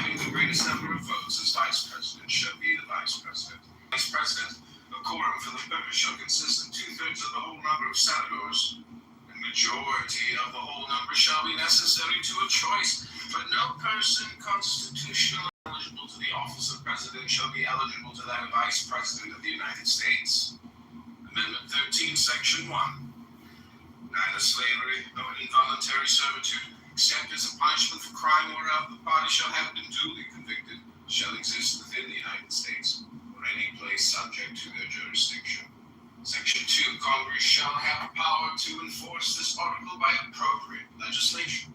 having the greatest number of votes as vice president shall be the vice president. Vice president, a quorum for the purpose shall consist of 2/3 of the whole number of senators. A majority of the whole number shall be necessary to a choice, but no person constitutionally eligible to the office of president shall be eligible to that of vice president of the United States. Amendment 13, Section 1. Neither slavery nor involuntary servitude, except as a punishment for crime whereof the party shall have been duly convicted, shall exist within the United States, or any place subject to their jurisdiction. Section 2. Congress shall have power to enforce this article by appropriate legislation.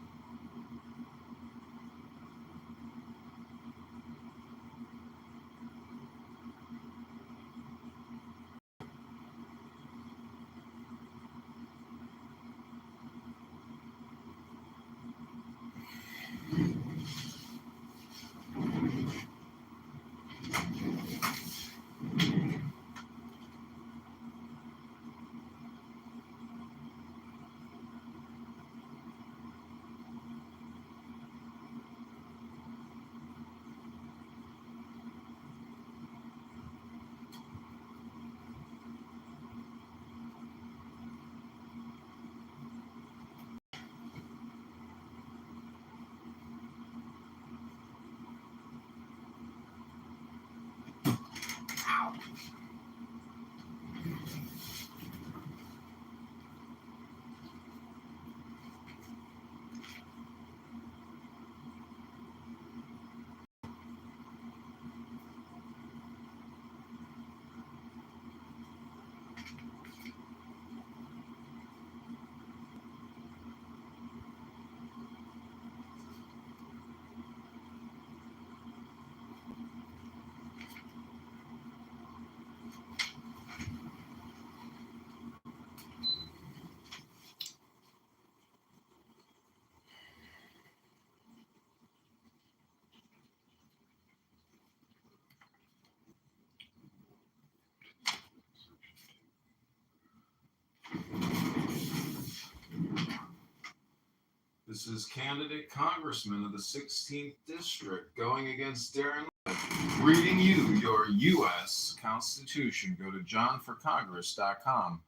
This is candidate Congressman of the 16th District going against Darren Levitt, reading you your U.S. Constitution. Go to johnforcongress.com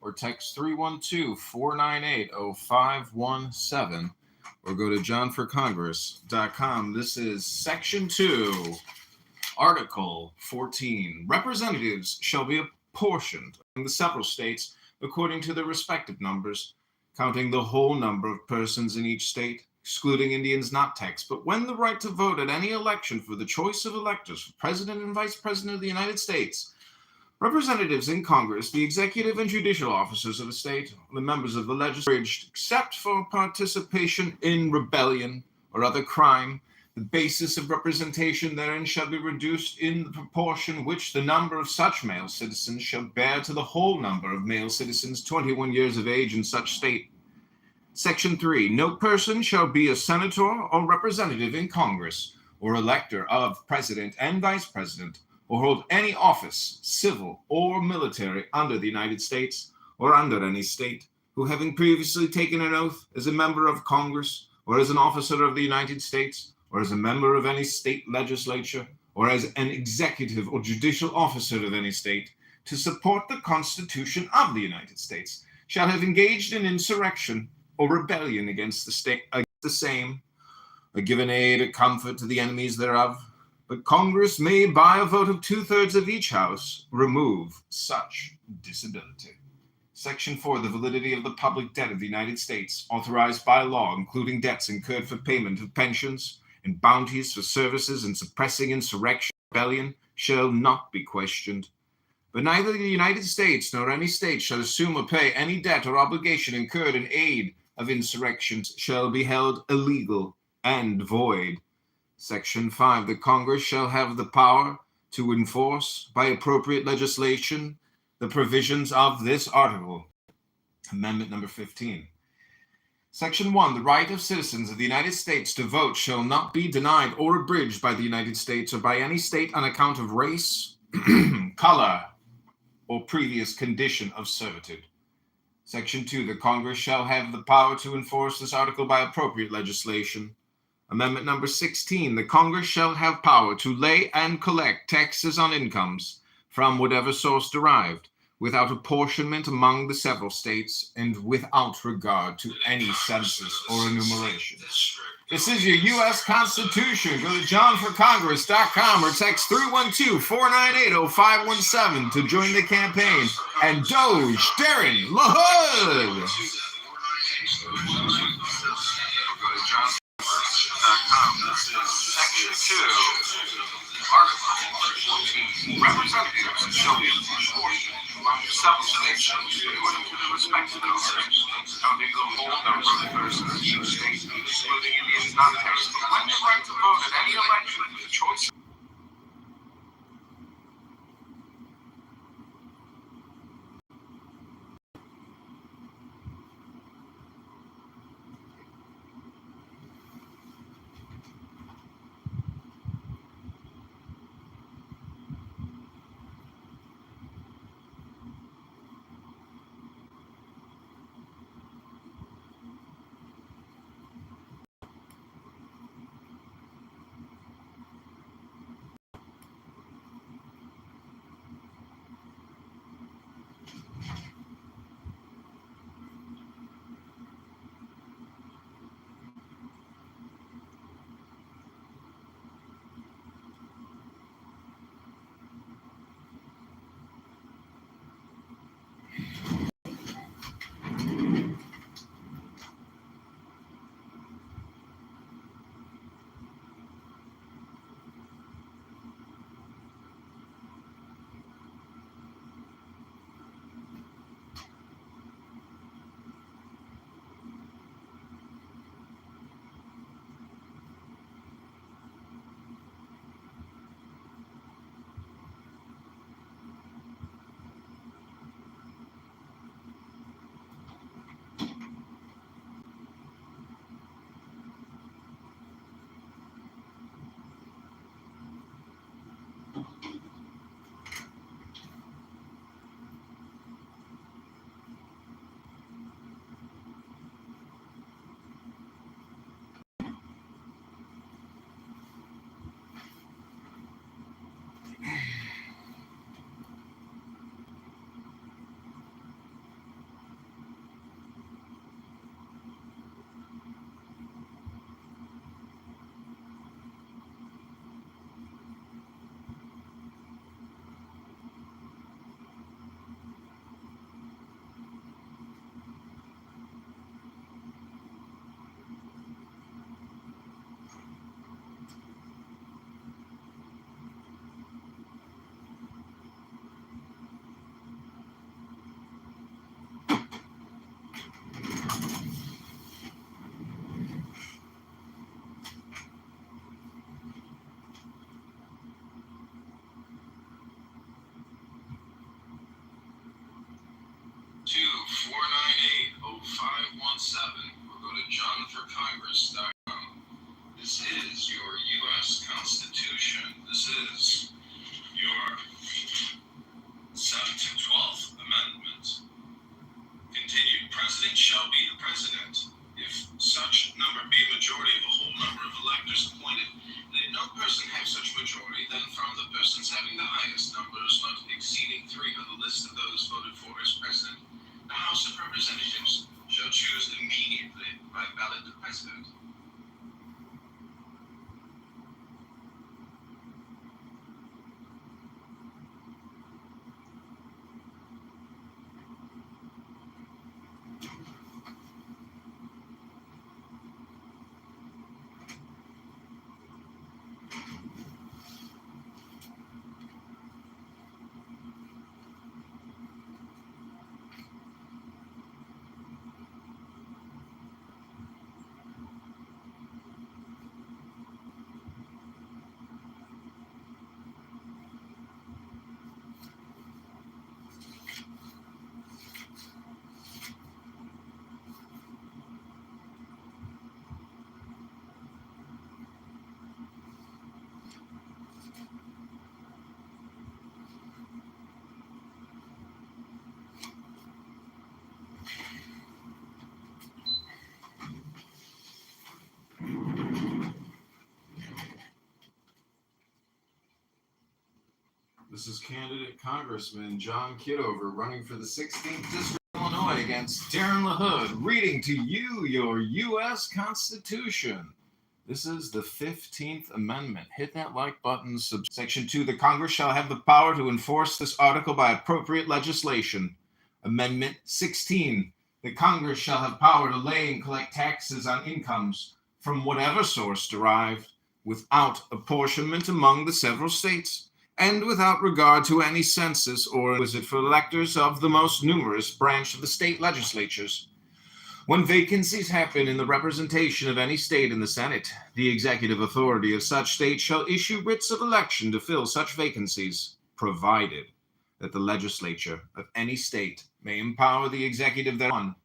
or text 312-498-0517 or go to johnforcongress.com. This is Section 2, Article 14. Representatives shall be apportioned in the several states according to their respective numbers, counting the whole number of persons in each state, excluding Indians not taxed, but when the right to vote at any election for the choice of electors for President and Vice President of the United States, representatives in Congress, the executive and judicial officers of the state, the members of the legislature, except for participation in rebellion or other crime, the basis of representation therein shall be reduced in the proportion which the number of such male citizens shall bear to the whole number of male citizens 21 years of age in such state. Section 3. No person shall be a senator or representative in Congress or elector of president and vice president or hold any office, civil or military, under the United States or under any state, who having previously taken an oath as a member of Congress or as an officer of the United States or as a member of any state legislature, or as an executive or judicial officer of any state, to support the Constitution of the United States, shall have engaged in insurrection or rebellion against the state, against the same, or given aid or comfort to the enemies thereof. But Congress may, by a vote of 2/3 of each house, remove such disability. Section 4. The validity of the public debt of the United States, authorized by law, including debts incurred for payment of pensions and bounties for services in suppressing insurrection or rebellion, shall not be questioned. But neither the United States nor any state shall assume or pay any debt or obligation incurred in aid of insurrections shall be held illegal and void. Section 5. The Congress shall have the power to enforce by appropriate legislation the provisions of this article. Amendment number 15. Section 1. The right of citizens of the United States to vote shall not be denied or abridged by the United States or by any state on account of race, color, or previous condition of servitude. Section 2. The Congress shall have the power to enforce this article by appropriate legislation. Amendment number 16, the Congress shall have power to lay and collect taxes on incomes from whatever source derived, without apportionment among the several states, and without regard to any census or enumeration. This is your U.S. Constitution. Go to johnforcongress.com or text 312-498-0517 to join the campaign. And Doge Darren LaHood. Section 2, Article 14. Representatives shall be apportioned among several states according to the respective numbers, counting the whole number of persons in each state, excluding Indians, non-Texans, who claim the right to vote at any election with the choice. To 498-0517 or go to johnforcongress.com. This is your U.S. Constitution. This is your 7th to 12th Amendment. Continued. President shall be the president if such number be a majority of the whole number of electors appointed, and if no person have such majority, then from the persons having the highest numbers not exceeding 3 on the list of those voted for as president, the House of Representatives shall choose immediately by ballot the president. This is candidate Congressman John Kitover running for the 16th District of Illinois against Darren LaHood, reading to you your U.S. Constitution. This is the 15th Amendment. Hit that like button. Section 2, the Congress shall have the power to enforce this article by appropriate legislation. Amendment 16, the Congress shall have power to lay and collect taxes on incomes from whatever source derived, without apportionment among the several states, and without regard to any census or requisite for electors of the most numerous branch of the state legislatures. When vacancies happen in the representation of any state in the Senate, the executive authority of such state shall issue writs of election to fill such vacancies, provided that the legislature of any state may empower the executive thereon,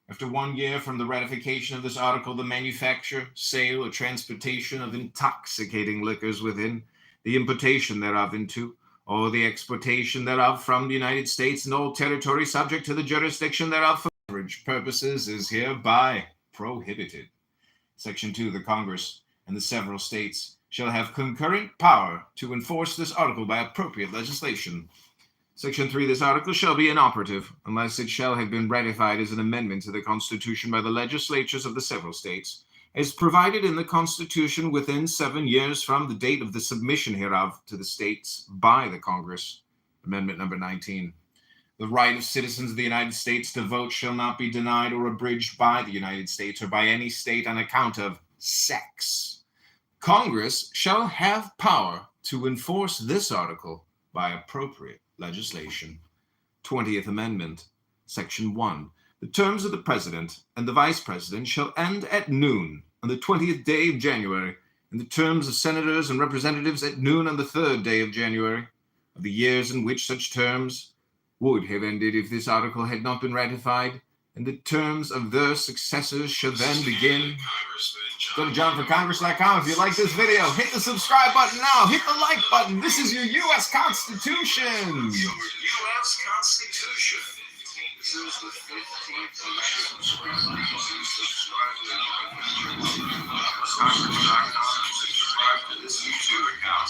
after 1 year from the ratification of this article, the manufacture, sale, or transportation of intoxicating liquors within, the importation thereof into, or the exportation thereof from the United States and all territory subject to the jurisdiction thereof for beverage purposes is hereby prohibited. Section 2, the Congress and the several states shall have concurrent power to enforce this article by appropriate legislation. Section 3, this article shall be inoperative unless it shall have been ratified as an amendment to the Constitution by the legislatures of the several states, as provided in the Constitution within 7 years from the date of the submission hereof to the states by the Congress. Amendment number 19. The right of citizens of the United States to vote shall not be denied or abridged by the United States or by any state on account of sex. Congress shall have power to enforce this article by appropriate legislation. 20th Amendment, Section 1. The terms of the President and the Vice President shall end at noon on the 20th day of January, and the terms of Senators and Representatives at noon on the 3rd day of January, of the years in which such terms would have ended if this article had not been ratified, and the terms of their successors shall then begin. Go to johnforcongress.com if you like this video. Hit the subscribe button now. Hit the like button. This is your U.S. Constitution. Your U.S. Constitution. This is the 15th Amendment. Subscribe to this YouTube account.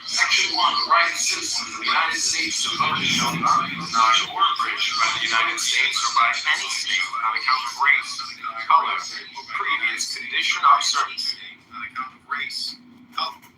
Section 1. The right of citizens of the United States to vote shall not be denied or abridged by the United States or by any state on account of race, color, or previous condition of service. On account of race, color.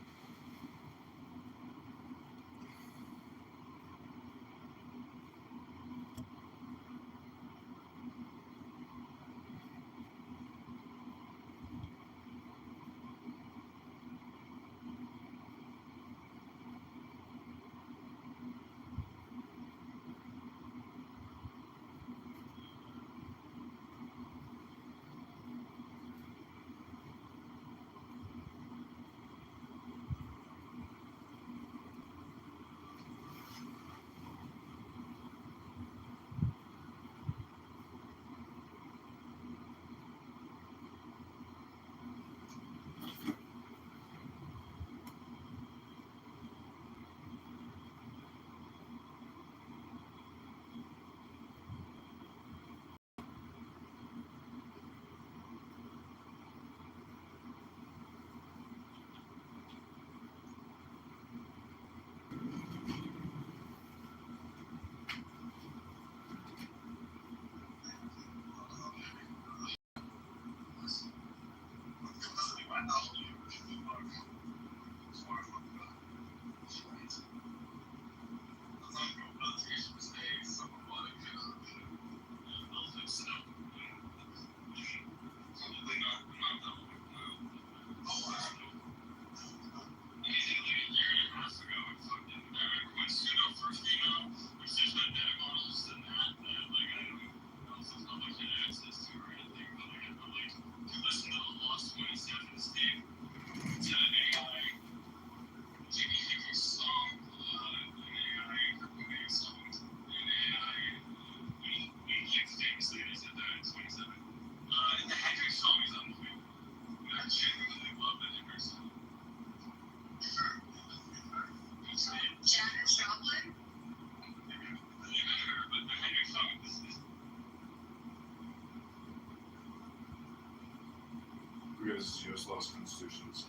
Because U.S. law's Constitution is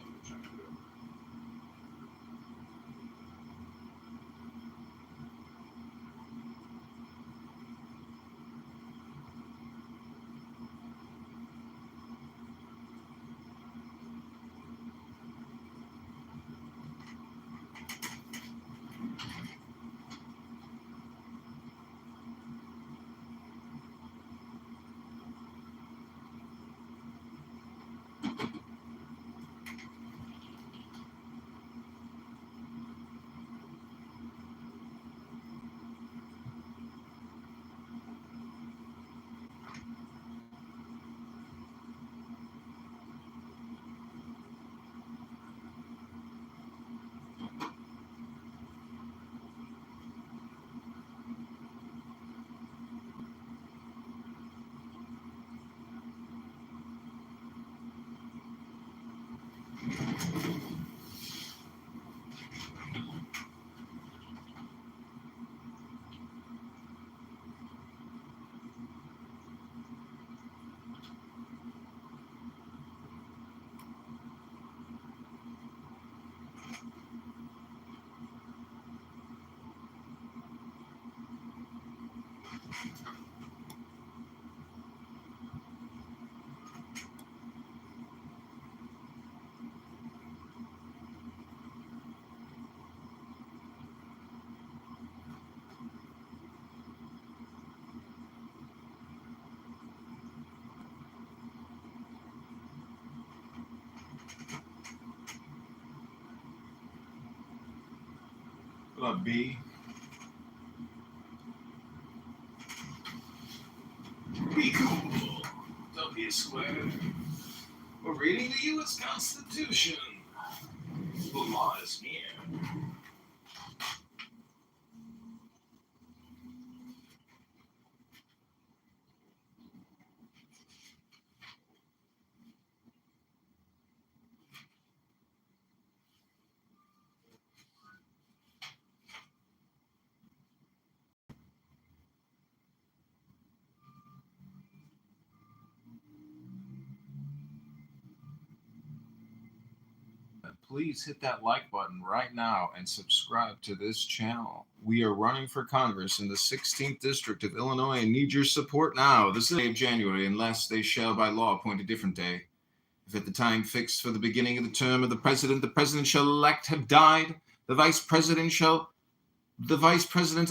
up, B? Be cool. Don't be a square. We're reading the U.S. Constitution. The law is here. Please hit that like button right now and subscribe to this channel. We are running for Congress in the 16th District of Illinois and need your support now. This is the day of January, unless they shall by law appoint a different day. If at the time fixed for the beginning of the term of the president shall elect have died, the vice president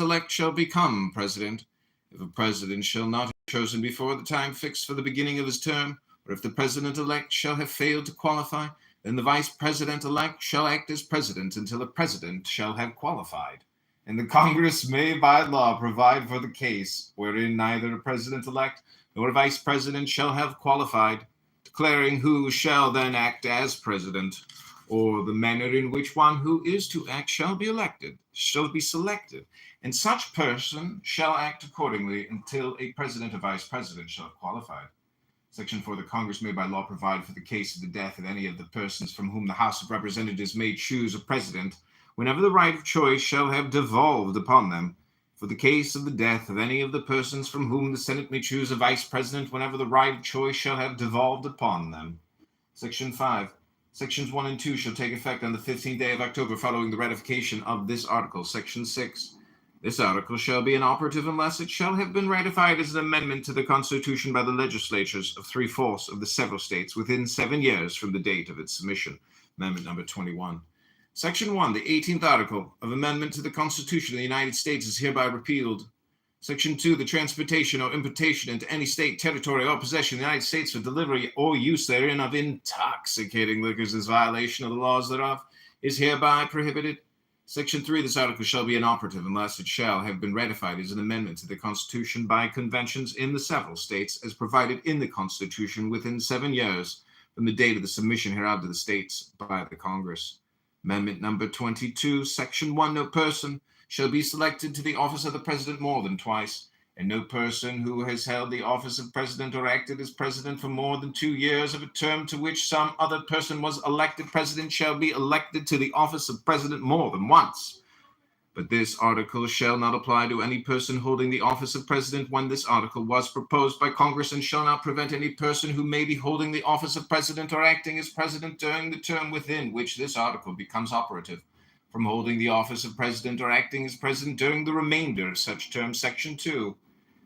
elect shall become president. If a president shall not have chosen before the time fixed for the beginning of his term, or if the president elect shall have failed to qualify, then the vice president elect shall act as president until a president shall have qualified. And the Congress may by law provide for the case wherein neither a president elect nor a vice president shall have qualified, declaring who shall then act as president, or the manner in which one who is to act shall be elected, shall be selected, and such person shall act accordingly until a president or vice president shall have qualified. Section 4, the Congress may by law provide for the case of the death of any of the persons from whom the House of Representatives may choose a president, whenever the right of choice shall have devolved upon them. For the case of the death of any of the persons from whom the Senate may choose a vice president, whenever the right of choice shall have devolved upon them. Section 5. Sections 1 and 2 shall take effect on the 15th day of October following the ratification of this article. Section 6. This article shall be inoperative unless it shall have been ratified as an amendment to the Constitution by the legislatures of 3/4 of the several states within 7 years from the date of its submission. Amendment number 21. Section 1, the 18th article of amendment to the Constitution of the United States is hereby repealed. Section 2, the transportation or importation into any state, territory, or possession of the United States for delivery or use therein of intoxicating liquors is violation of the laws thereof is hereby prohibited. Section 3, this article shall be inoperative unless it shall have been ratified as an amendment to the Constitution by conventions in the several states as provided in the Constitution within 7 years from the date of the submission hereof to the states by the Congress. Amendment number 22, Section 1, no person shall be selected to the office of the president more than twice, and no person who has held the office of president or acted as president for more than 2 years of a term to which some other person was elected president shall be elected to the office of president more than once. But this article shall not apply to any person holding the office of president when this article was proposed by Congress, and shall not prevent any person who may be holding the office of president or acting as president during the term within which this article becomes operative from holding the office of president or acting as president during the remainder of such term. Section 2.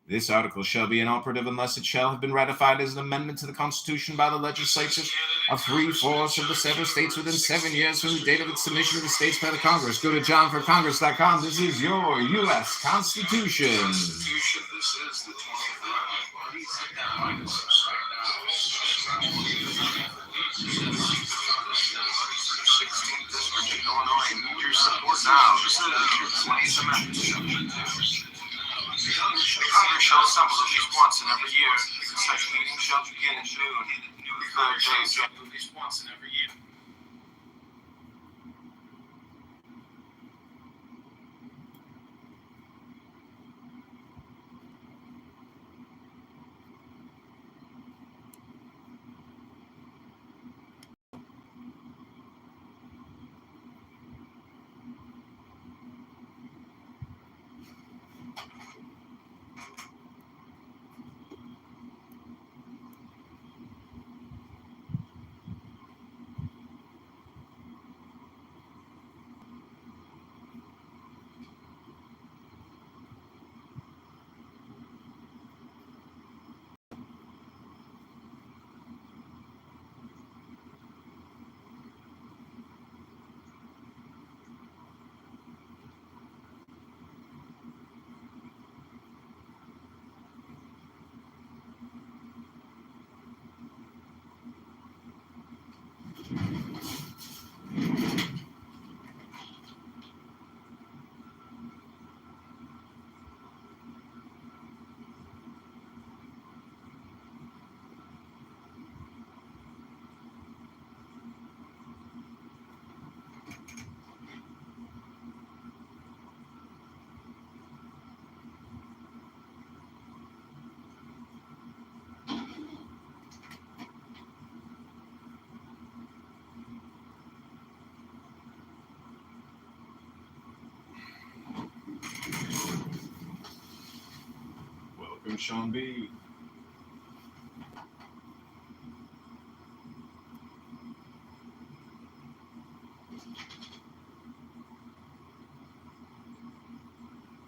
This article shall be inoperative unless it shall have been ratified as an amendment to the Constitution by the legislatures of 3/4 of the several states within 7 years from the date of its submission to the states by the Congress. Go to johnforcongress.com. This is your U.S. Constitution. This is the 20th. Please sit down and subscribe now. 16th District of Illinois, need your support now. This is your 20th Amendment. The Congress shall assemble at least once in every year. Such meeting shall begin at noon. The third day shall at least once in every year. Sean B.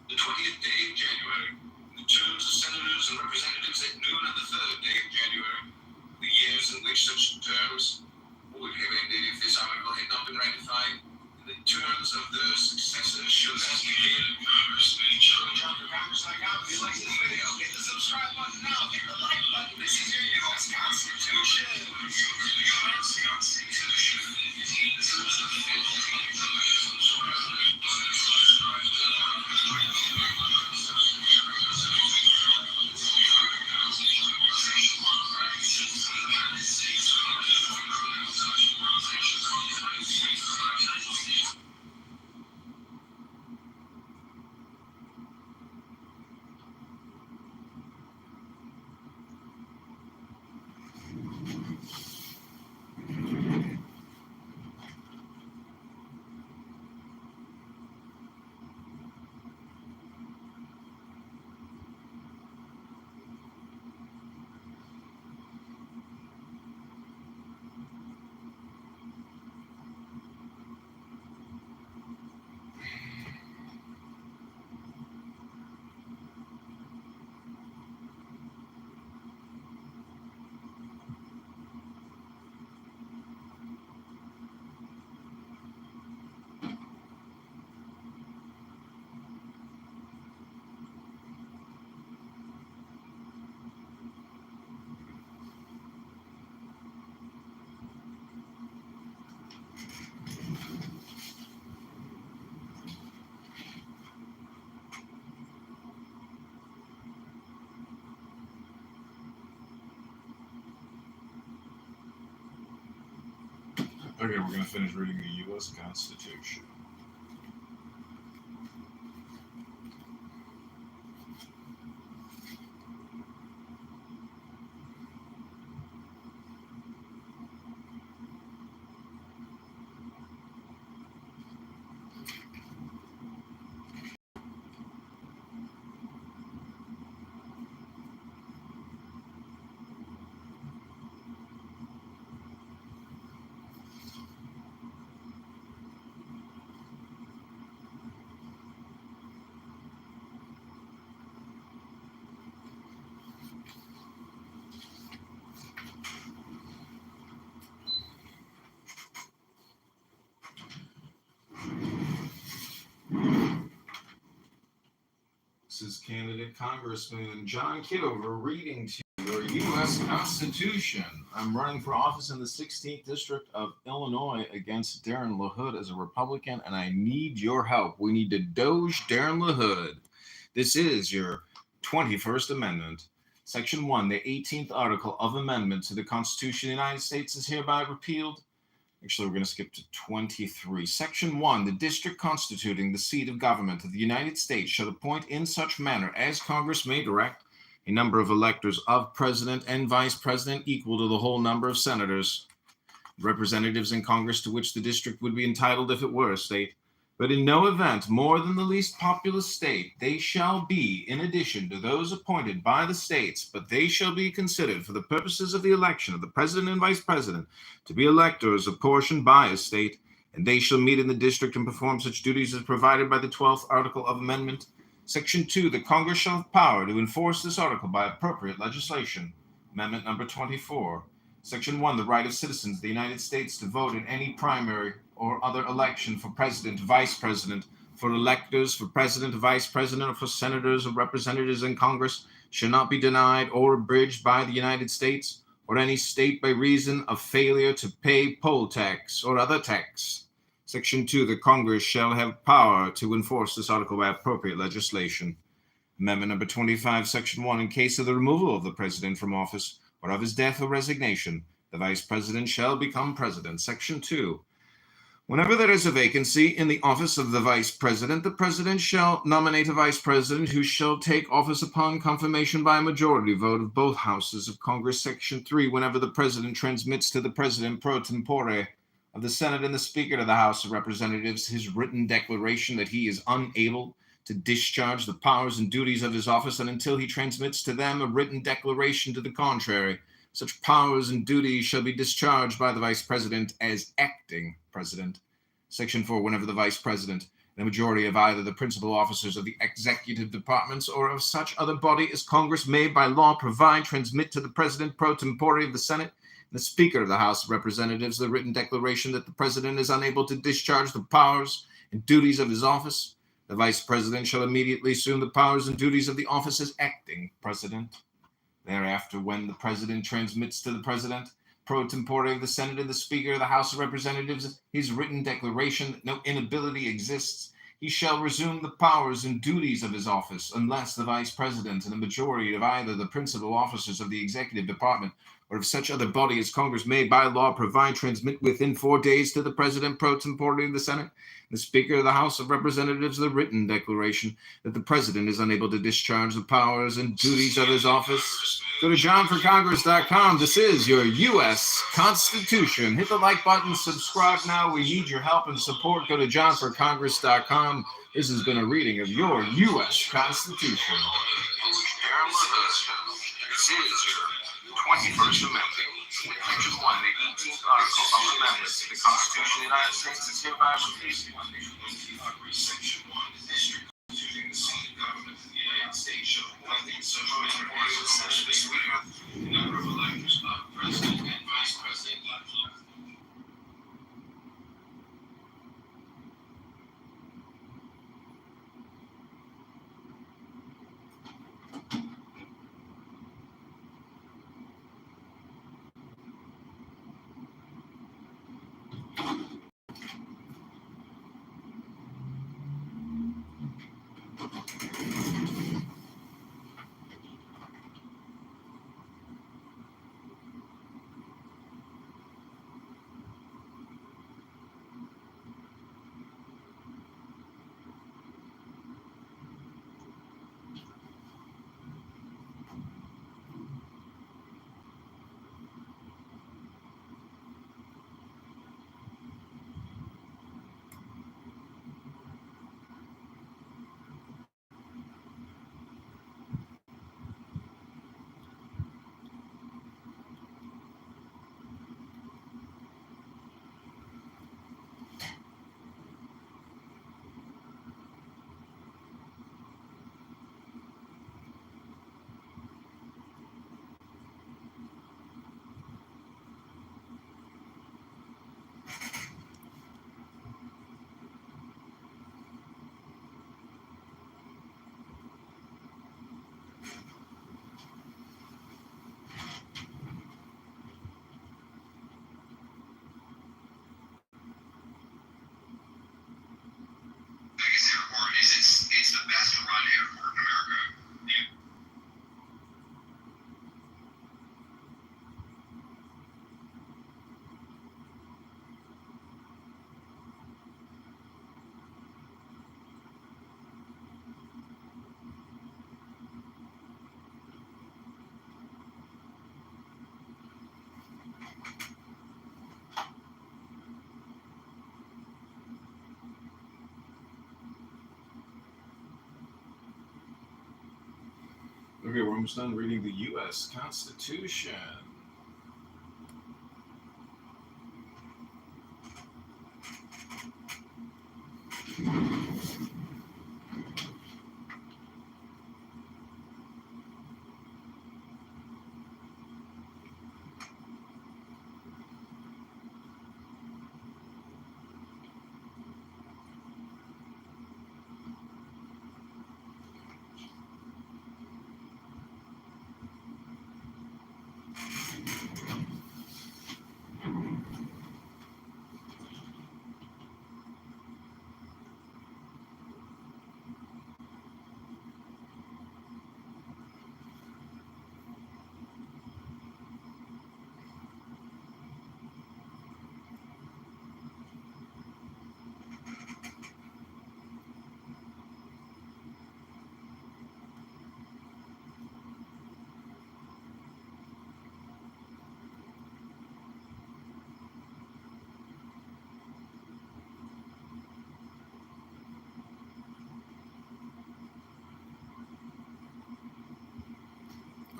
The 20th day of January. The terms of senators and representatives at noon on the 3rd day of January. The years in which such terms would have ended if this article had not been ratified. The terms of their successors shall not be given. Congressman.com. If you like this video, hit the subscribe button now. Hit the like button. This is your U.S. Constitution. U.S. Constitution. Okay, we're going to finish reading the U.S. Constitution. This is candidate Congressman John Kitover reading to you your U.S. Constitution. I'm running for office in the 16th District of Illinois against Darren LaHood as a Republican, and I need your help. We need to doge Darren LaHood. This is your 21st Amendment. Section 1, the 18th article of amendment to the Constitution of the United States is hereby repealed. Actually, we're going to skip to 23. Section 1, the district constituting the seat of government of the United States shall appoint in such manner as Congress may direct a number of electors of president and vice president equal to the whole number of senators, representatives in Congress to which the district would be entitled if it were a state. But in no event more than the least populous state, they shall be, in addition to those appointed by the states, but they shall be considered for the purposes of the election of the president and vice president to be electors apportioned by a state, and they shall meet in the district and perform such duties as provided by the 12th article of amendment. Section 2, the Congress shall have power to enforce this article by appropriate legislation. Amendment number 24. Section 1, the right of citizens of the United States to vote in any primary or other election for president, vice president, for electors, for president, vice president, or for senators or representatives in Congress shall not be denied or abridged by the United States or any state by reason of failure to pay poll tax or other tax. Section 2, the Congress shall have power to enforce this article by appropriate legislation. Amendment number 25, Section 1, in case of the removal of the president from office or of his death or resignation, the vice president shall become president. Section 2, whenever there is a vacancy in the office of the vice president, the president shall nominate a vice president who shall take office upon confirmation by a majority vote of both houses of Congress. Section 3, whenever the president transmits to the president pro tempore of the Senate and the Speaker of the House of Representatives his written declaration that he is unable to discharge the powers and duties of his office, and until he transmits to them a written declaration to the contrary, such powers and duties shall be discharged by the Vice President as acting President. Section 4. Whenever the Vice President and a majority of either the principal officers of the executive departments or of such other body as Congress may by law provide, transmit to the President pro tempore of the Senate and the Speaker of the House of Representatives the written declaration that the President is unable to discharge the powers and duties of his office, the Vice President shall immediately assume the powers and duties of the office as acting President. Thereafter, when the President transmits to the President pro tempore of the Senate and the Speaker of the House of Representatives his written declaration that no inability exists, he shall resume the powers and duties of his office, unless the Vice President and a majority of either the principal officers of the executive department or of such other body as Congress may by law provide, transmit within 4 days to the President pro tempore of the Senate and the Speaker of the House of Representatives the written declaration that the President is unable to discharge the powers and duties of his office. Go to johnforcongress.com. This is your U.S. Constitution. Hit the like button, subscribe now. We need your help and support. Go to johnforcongress.com. This has been a reading of your U.S. Constitution. This is your 21st Amendment. Section 1, the 18th article of the amendment to the Constitution of the United States is hereby released. Section 1, the district constituting the seat of government of the United States shall appoint the majority of the Senate, the Speaker, the number of electors of President and Vice President. It's the best run airport in America. Okay, we're almost done reading the U.S. Constitution.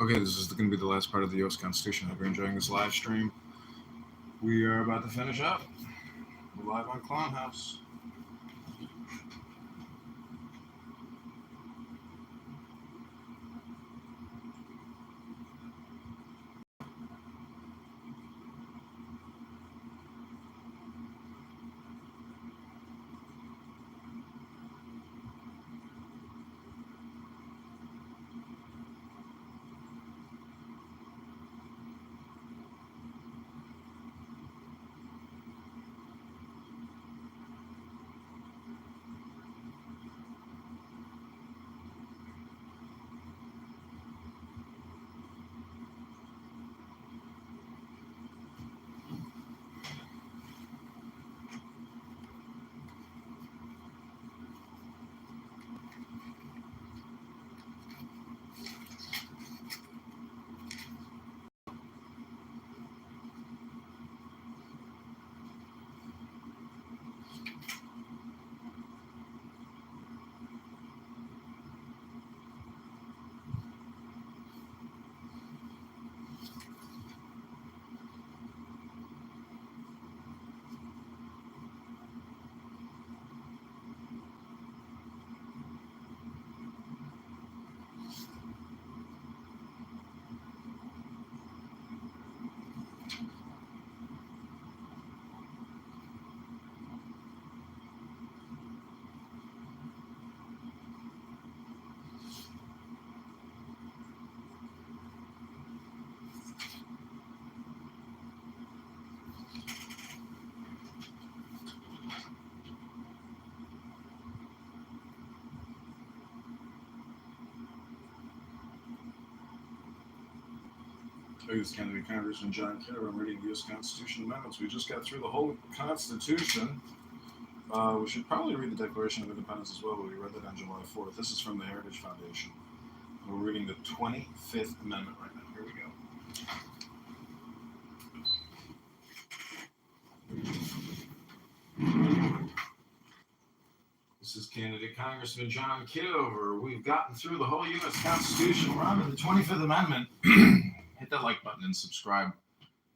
Okay, this is going to be the last part of the U.S. Constitution. Hope you're enjoying this live stream. We are about to finish up. We're live on Clownhouse. This is Kennedy Congressman John Kitover. I'm reading the U.S. Constitution Amendments. We just got through the whole Constitution. We should probably read the Declaration of Independence as well, but we read that on July 4th. This is from the Heritage Foundation. We're reading the 25th Amendment right now. Here we go. This is Candidate Congressman John Kitover. We've gotten through the whole U.S. Constitution. We're on to the 25th Amendment. Hit that like button and subscribe.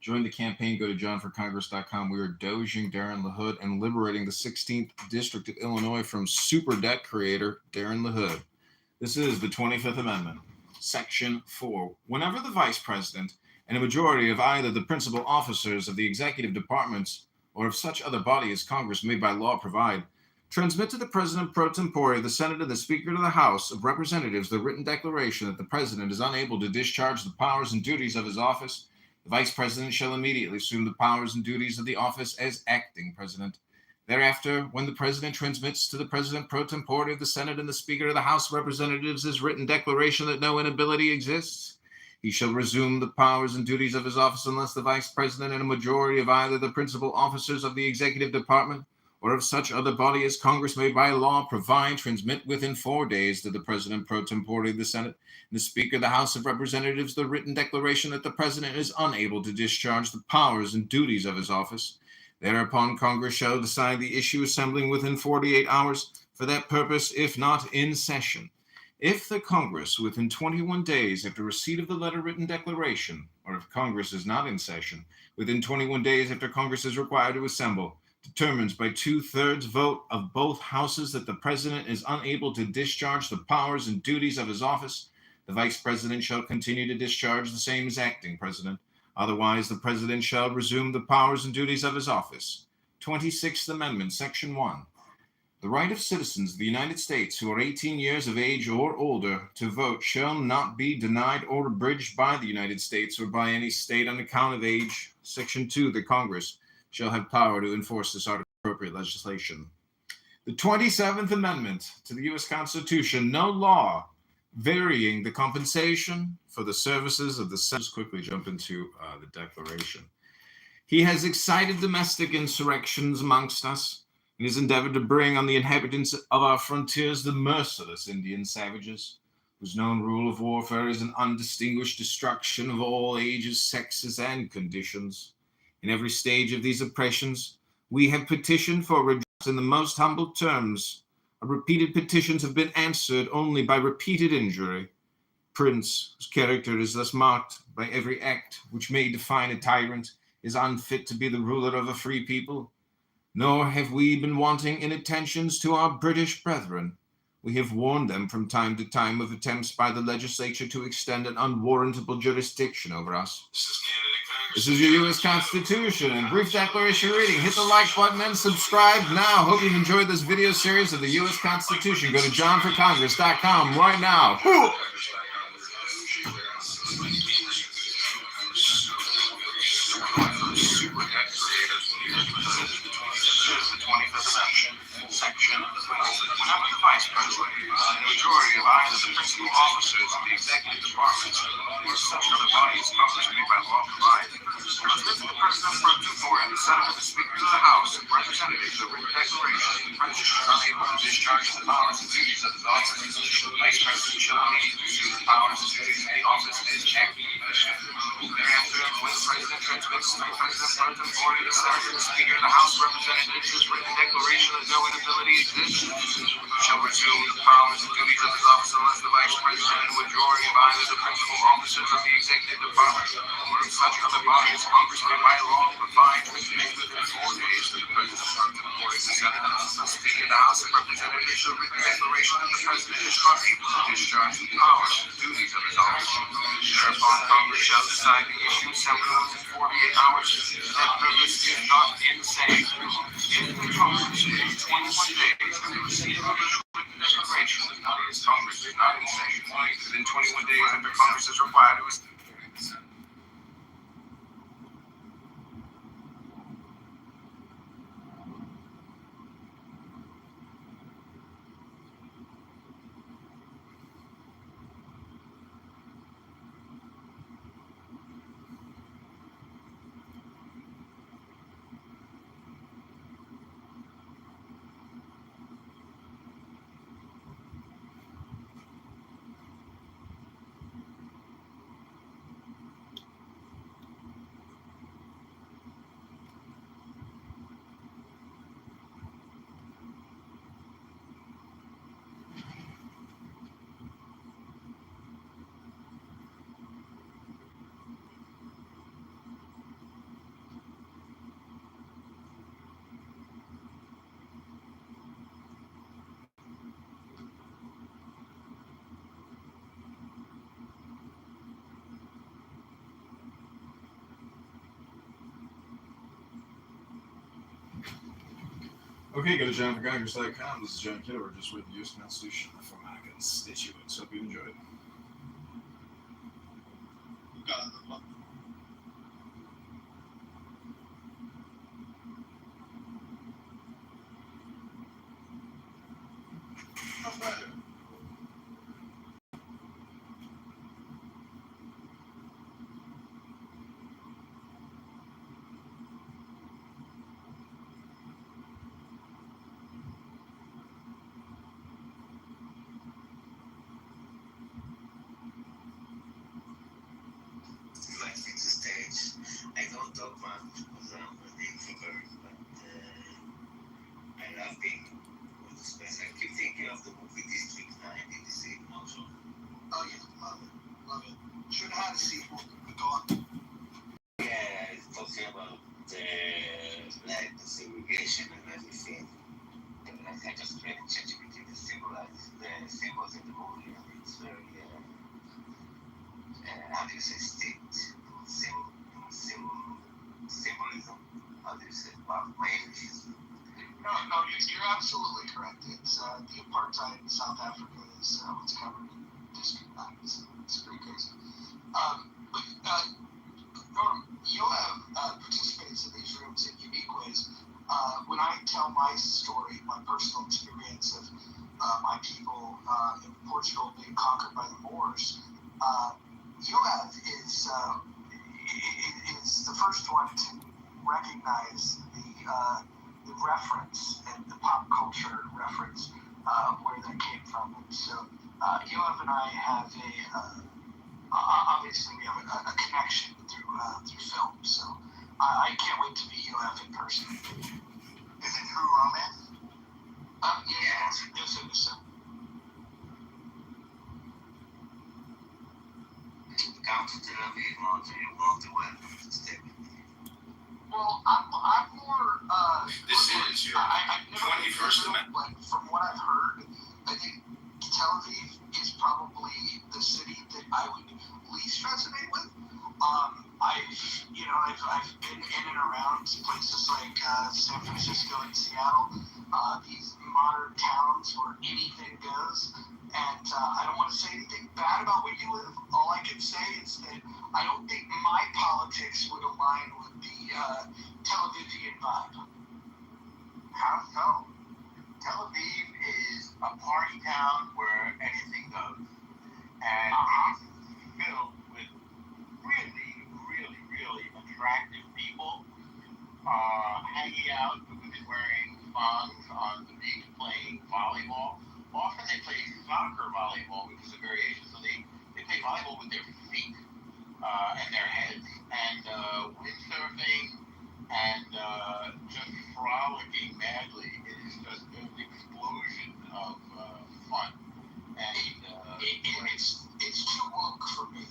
Join the campaign. Go to johnforcongress.com. We are doging Darren LaHood and liberating the 16th District of Illinois from super debt creator Darren LaHood. This is the 25th Amendment, Section 4. Whenever the Vice President and a majority of either the principal officers of the executive departments or of such other body as Congress may by law provide, transmit to the President pro tempore, the Senate, and the Speaker of the House of Representatives the written declaration that the President is unable to discharge the powers and duties of his office, the Vice President shall immediately assume the powers and duties of the office as acting President. Thereafter, when the President transmits to the President pro tempore of the Senate and the Speaker of the House of Representatives his written declaration that no inability exists, he shall resume the powers and duties of his office unless the Vice President and a majority of either the principal officers of the executive department or of such other body as Congress may by law provide, transmit within 4 days to the President pro tempore of the Senate and the Speaker of the House of Representatives the written declaration that the President is unable to discharge the powers and duties of his office. Thereupon Congress shall decide the issue, assembling within 48 hours for that purpose, if not in session. If the Congress, within 21 days after receipt of the letter written declaration, or if Congress is not in session, within 21 days after Congress is required to assemble, determines by 2/3 vote of both houses that the President is unable to discharge the powers and duties of his office, the Vice President shall continue to discharge the same as acting President. Otherwise, the President shall resume the powers and duties of his office. 26th Amendment, Section 1. The right of citizens of the United States who are 18 years of age or older to vote shall not be denied or abridged by the United States or by any state on account of age. Section 2. The Congress shall have power to enforce this article of appropriate legislation. The 27th Amendment to the U.S. Constitution, no law varying the compensation for the services of the Senate. Just quickly jump into the Declaration. He has excited domestic insurrections amongst us and has endeavored to bring on the inhabitants of our frontiers the merciless Indian savages, whose known rule of warfare is an undistinguished destruction of all ages, sexes, and conditions. In every stage of these oppressions, we have petitioned for redress in the most humble terms. Our repeated petitions have been answered only by repeated injury. prince, whose character is thus marked by every act which may define a tyrant, is unfit to be the ruler of a free people. Nor have we been wanting in attentions to our British brethren. We have warned them from time to time of attempts by the legislature to extend an unwarrantable jurisdiction over us. This is your U.S. Constitution and brief declaration reading. Hit the like button and subscribe now. Hope you've enjoyed this video series of the U.S. Constitution. Go to johnforcongress.com right now. Section whenever the Vice President, the majority of either the principal officers of the executive department or such other bodies Congress may by law provide, transmit to the President for a before and the Senate of the Speakers of the House and Representatives a written declaration that the President is unable to discharge the powers and duties of his office. The Vice President shall need to assume the powers and duties of the office as acting commissioner. Thereafter, when the President transmits to the President for the authority of the Senate and the Speaker of the House of Representatives his written declaration that no inability exists, shall resume the powers and duties of his office unless the Vice President and the majority of either the principal officers of the executive department or of such other bodies Congress may by law provide to make within 4 days that the President of the Senate and the Speaker of the House of Representatives shall written declaration that the President is not able to discharge the powers and duties of his office. Thereafter, Congress shall decide the issue several in 48 hours. That purpose is not insane. If the Congress in 21 days after receipt of the written declaration that Congress is not insane, within 21 days after Congress is required to Okay, go to johnforcongress.com. This is John Kitover, just read the U.S. Constitution for my constituents. Hope you enjoyed. I don't talk much because I'm an introvert, but I love being with the space. I keep thinking of the movie District 9. Did you see it also? Oh yeah, love it. Should have had a sequel, but go on. Yeah, it's talking about the segregation and everything. And I just read ChatGPT to symbolize the symbols in the movie, and it's very, how do you say, symbolism. How do you say? My English is. No, you're absolutely correct. It's the apartheid in South Africa is what's covered in District 9. It's pretty crazy. Yoav participates in these rooms in unique ways. When I tell my story, my personal experience of my people in Portugal being conquered by the Moors, Yoav is the first one to recognize the reference and the pop culture reference where that came from. And so Yoav and I have obviously we have a connection through film. So I can't wait to meet Yoav in person. Is it through romance? Yes. Tel Aviv, Montana, Walter Webb. Stick. Well, I'm more. This is your I've never 21st Amendment. But from what I've heard, I think Tel Aviv is probably the city that I would least resonate with. I've been in and around places like San Francisco and Seattle, these modern towns where anything goes. And I don't want to say anything bad about where you live. All I can say is that I don't think my politics would align with the Tel Avivian vibe. How so? Tel Aviv is a party town where anything goes. And it's filled with really, really, really attractive people hanging out, women wearing thongs on the beach playing volleyball. Often they play soccer volleyball, which is a variation. So they play volleyball with their feet and their heads, and windsurfing and just frolicking madly. It is just an explosion of fun. And it's too woke for me.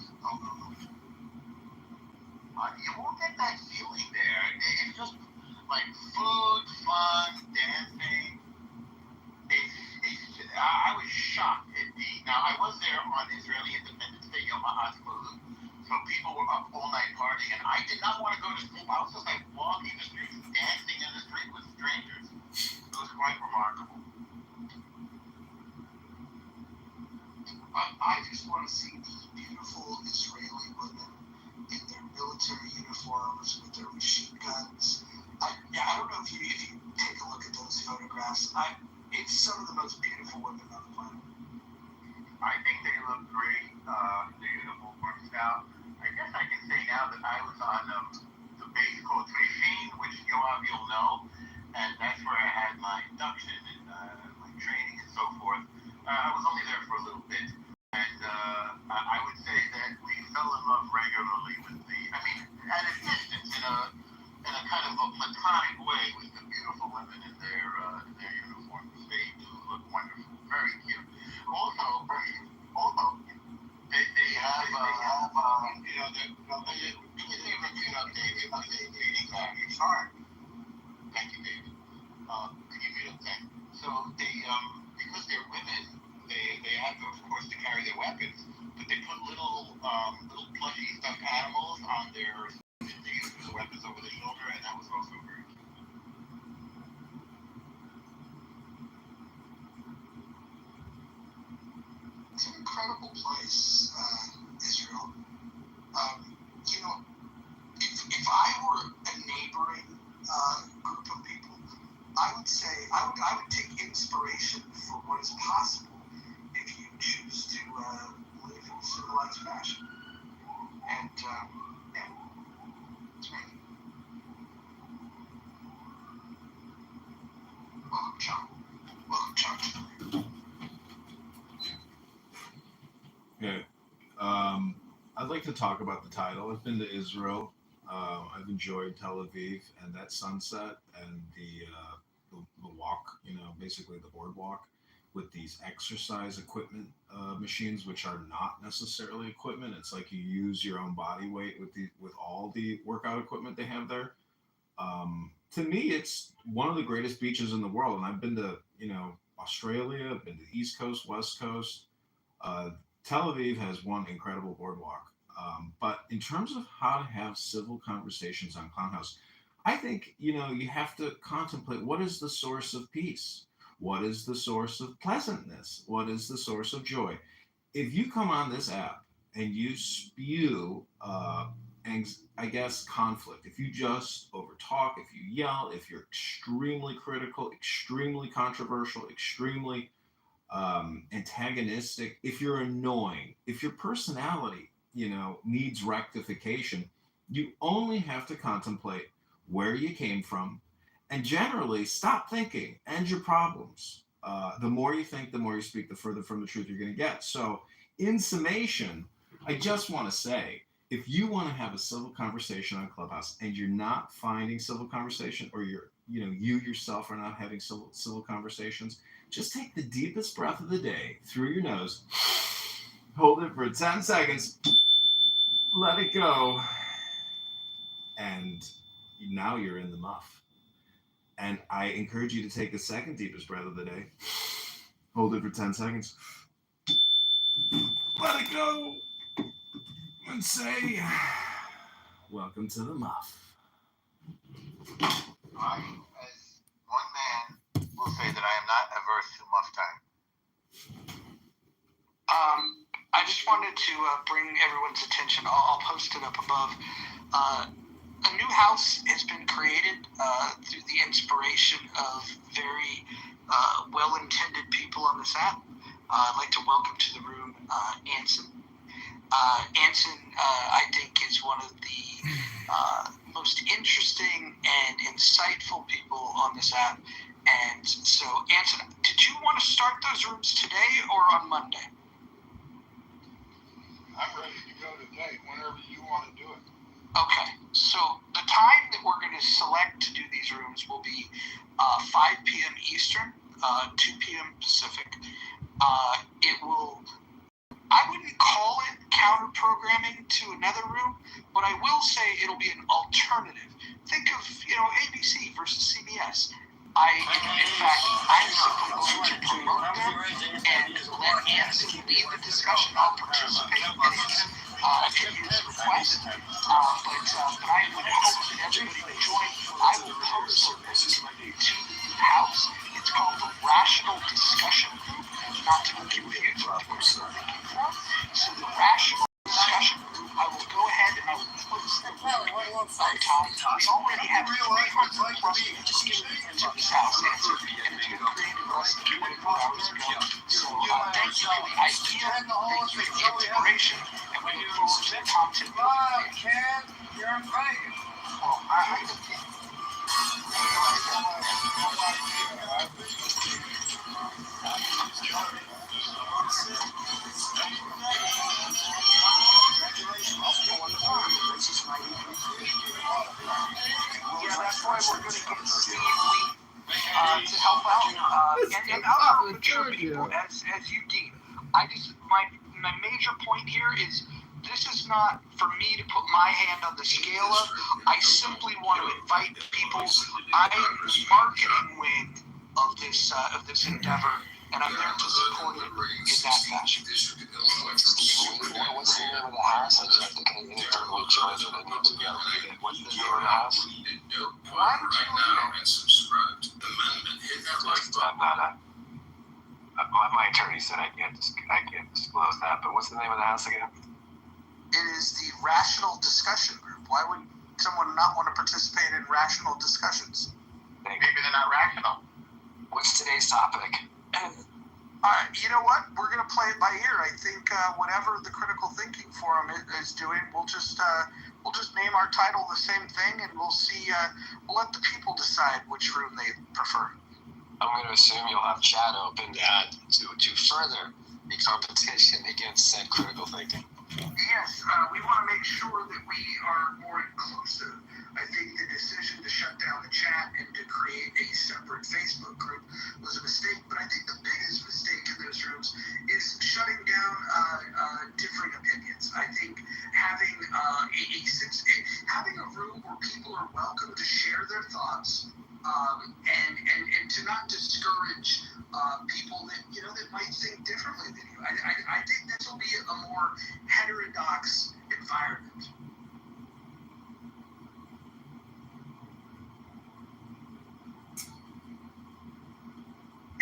You won't get that feeling there. It's just like food, fun, dancing. I was shocked at now I was there on Israeli Independence Day, Yom HaAtzmaut, so people were up all night partying, and I did not want to go to sleep. I was just like walking the streets, dancing in the street with strangers. It was quite remarkable. I just want to see these beautiful Israeli women in their military uniforms with their machine guns. I don't know if you take a look at those photographs. It's some of the most beautiful women on the planet. I think they look great. The uniform works out. I guess I can say now that I was on the base called Trifin, which Yoav you'll know, and that's where I had my induction and my training and so forth. I was only there for a little bit, and I would say that we fell in love regularly with at a distance, in a kind of a platonic way, with the beautiful women in their uniforms. They do look wonderful, very cute. Also, they have it's hard. Thank you, David. Can you read it? Thank you. So they, because they're women, they have, of course, to carry their weapons, but they put little plushy stuffed animals on their weapons over the shoulder, and that was also very cute. It's an incredible place, Israel. If I were a neighboring group of people, I would say I would take inspiration for what is possible if you choose to live in civilized fashion. And it's me. Welcome, John. Welcome, John. Okay. I'd like to talk about the title. I've been to Israel. I've enjoyed Tel Aviv and that sunset and the walk, basically the boardwalk with these exercise equipment machines, which are not necessarily equipment. It's like you use your own body weight with all the workout equipment they have there. To me, it's one of the greatest beaches in the world, and I've been to Australia. I've been to the East Coast, West Coast. Tel Aviv has one incredible boardwalk. But in terms of how to have civil conversations on Clown House, I think, you have to contemplate, what is the source of peace? What is the source of pleasantness? What is the source of joy? If you come on this app and you spew, conflict, if you just overtalk, if you yell, if you're extremely critical, extremely controversial, extremely antagonistic, if you're annoying, if your personality, needs rectification, you only have to contemplate where you came from and generally stop thinking, end your problems. The more you think, the more you speak, the further from the truth you're going to get. So, in summation, I just want to say, if you want to have a civil conversation on Clubhouse and you're not finding civil conversation, or you yourself are not having civil conversations, just take the deepest breath of the day through your nose, hold it for 10 seconds, Let it go. And now you're in the muff. And I encourage you to take the second deepest breath of the day. Hold it for 10 seconds. Let it go. And say, welcome to the muff. I, as one man, will say that I am not averse to muff time. I just wanted to bring everyone's attention. I'll post it up above. A new house has been created through the inspiration of very well-intended people on this app. I'd like to welcome to the room Anson. Anson, I think, is one of the most interesting and insightful people on this app. And so, Anson, did you want to start those rooms today or on Monday? I'm ready to go today, whenever you want to do it. Okay, so the time that we're going to select to do these rooms will be 5 p.m. Eastern, 2 p.m. Pacific. I wouldn't call it counter-programming to another room, but I will say it'll be an alternative. Think of, ABC versus CBS. In fact, I'm simply going to promote them and let Anson lead the discussion. I'll participate in his request, but I would hope that everybody would join. I will post this to the house. It's called the Rational Discussion Group, not to be confused with the Critical Thinking Forum. So the Rational Discussion Group, I will go ahead and I will post the link sometime. We already have 300 plus people to this house, and it's been created less than 24 hours ago. So thank you for the idea, thank you for the inspiration, and we look forward to the content. Ken, you're invited. Well, I yeah, that's why we're going to get Steve Lee to help out, and other mature people as you deem. My major point here is this is not for me to put my hand on the scale of. I simply want to invite people. I am the marketing wing of this endeavor, and I'm there to support it in that fashion. What's the name of the house? I just think I inadvertently joined it. I need to go. What's the name of the house? Right now and subscribe to the amendment. Hit that like button. My attorney said I can't disclose that. But what's the name of the house again? it is the Rational Discussion Group. Why would someone not want to participate in rational discussions? Maybe they're not rational. What's today's topic? You know what? We're going to play it by ear. I think whatever the Critical Thinking Forum is doing, we'll just name our title the same thing, and we'll see. We'll let the people decide which room they prefer. I'm going to assume you'll have chat open to further the competition against said critical thinking. Yes, we want to make sure that we are more inclusive. I think the decision to shut down the chat and to create a separate Facebook group was a mistake, but I think the biggest mistake in those rooms is shutting down differing opinions. I think having having a room where people are welcome to share their thoughts and to not discourage people that that might think differently than you. I think this will be a more heterodox environment.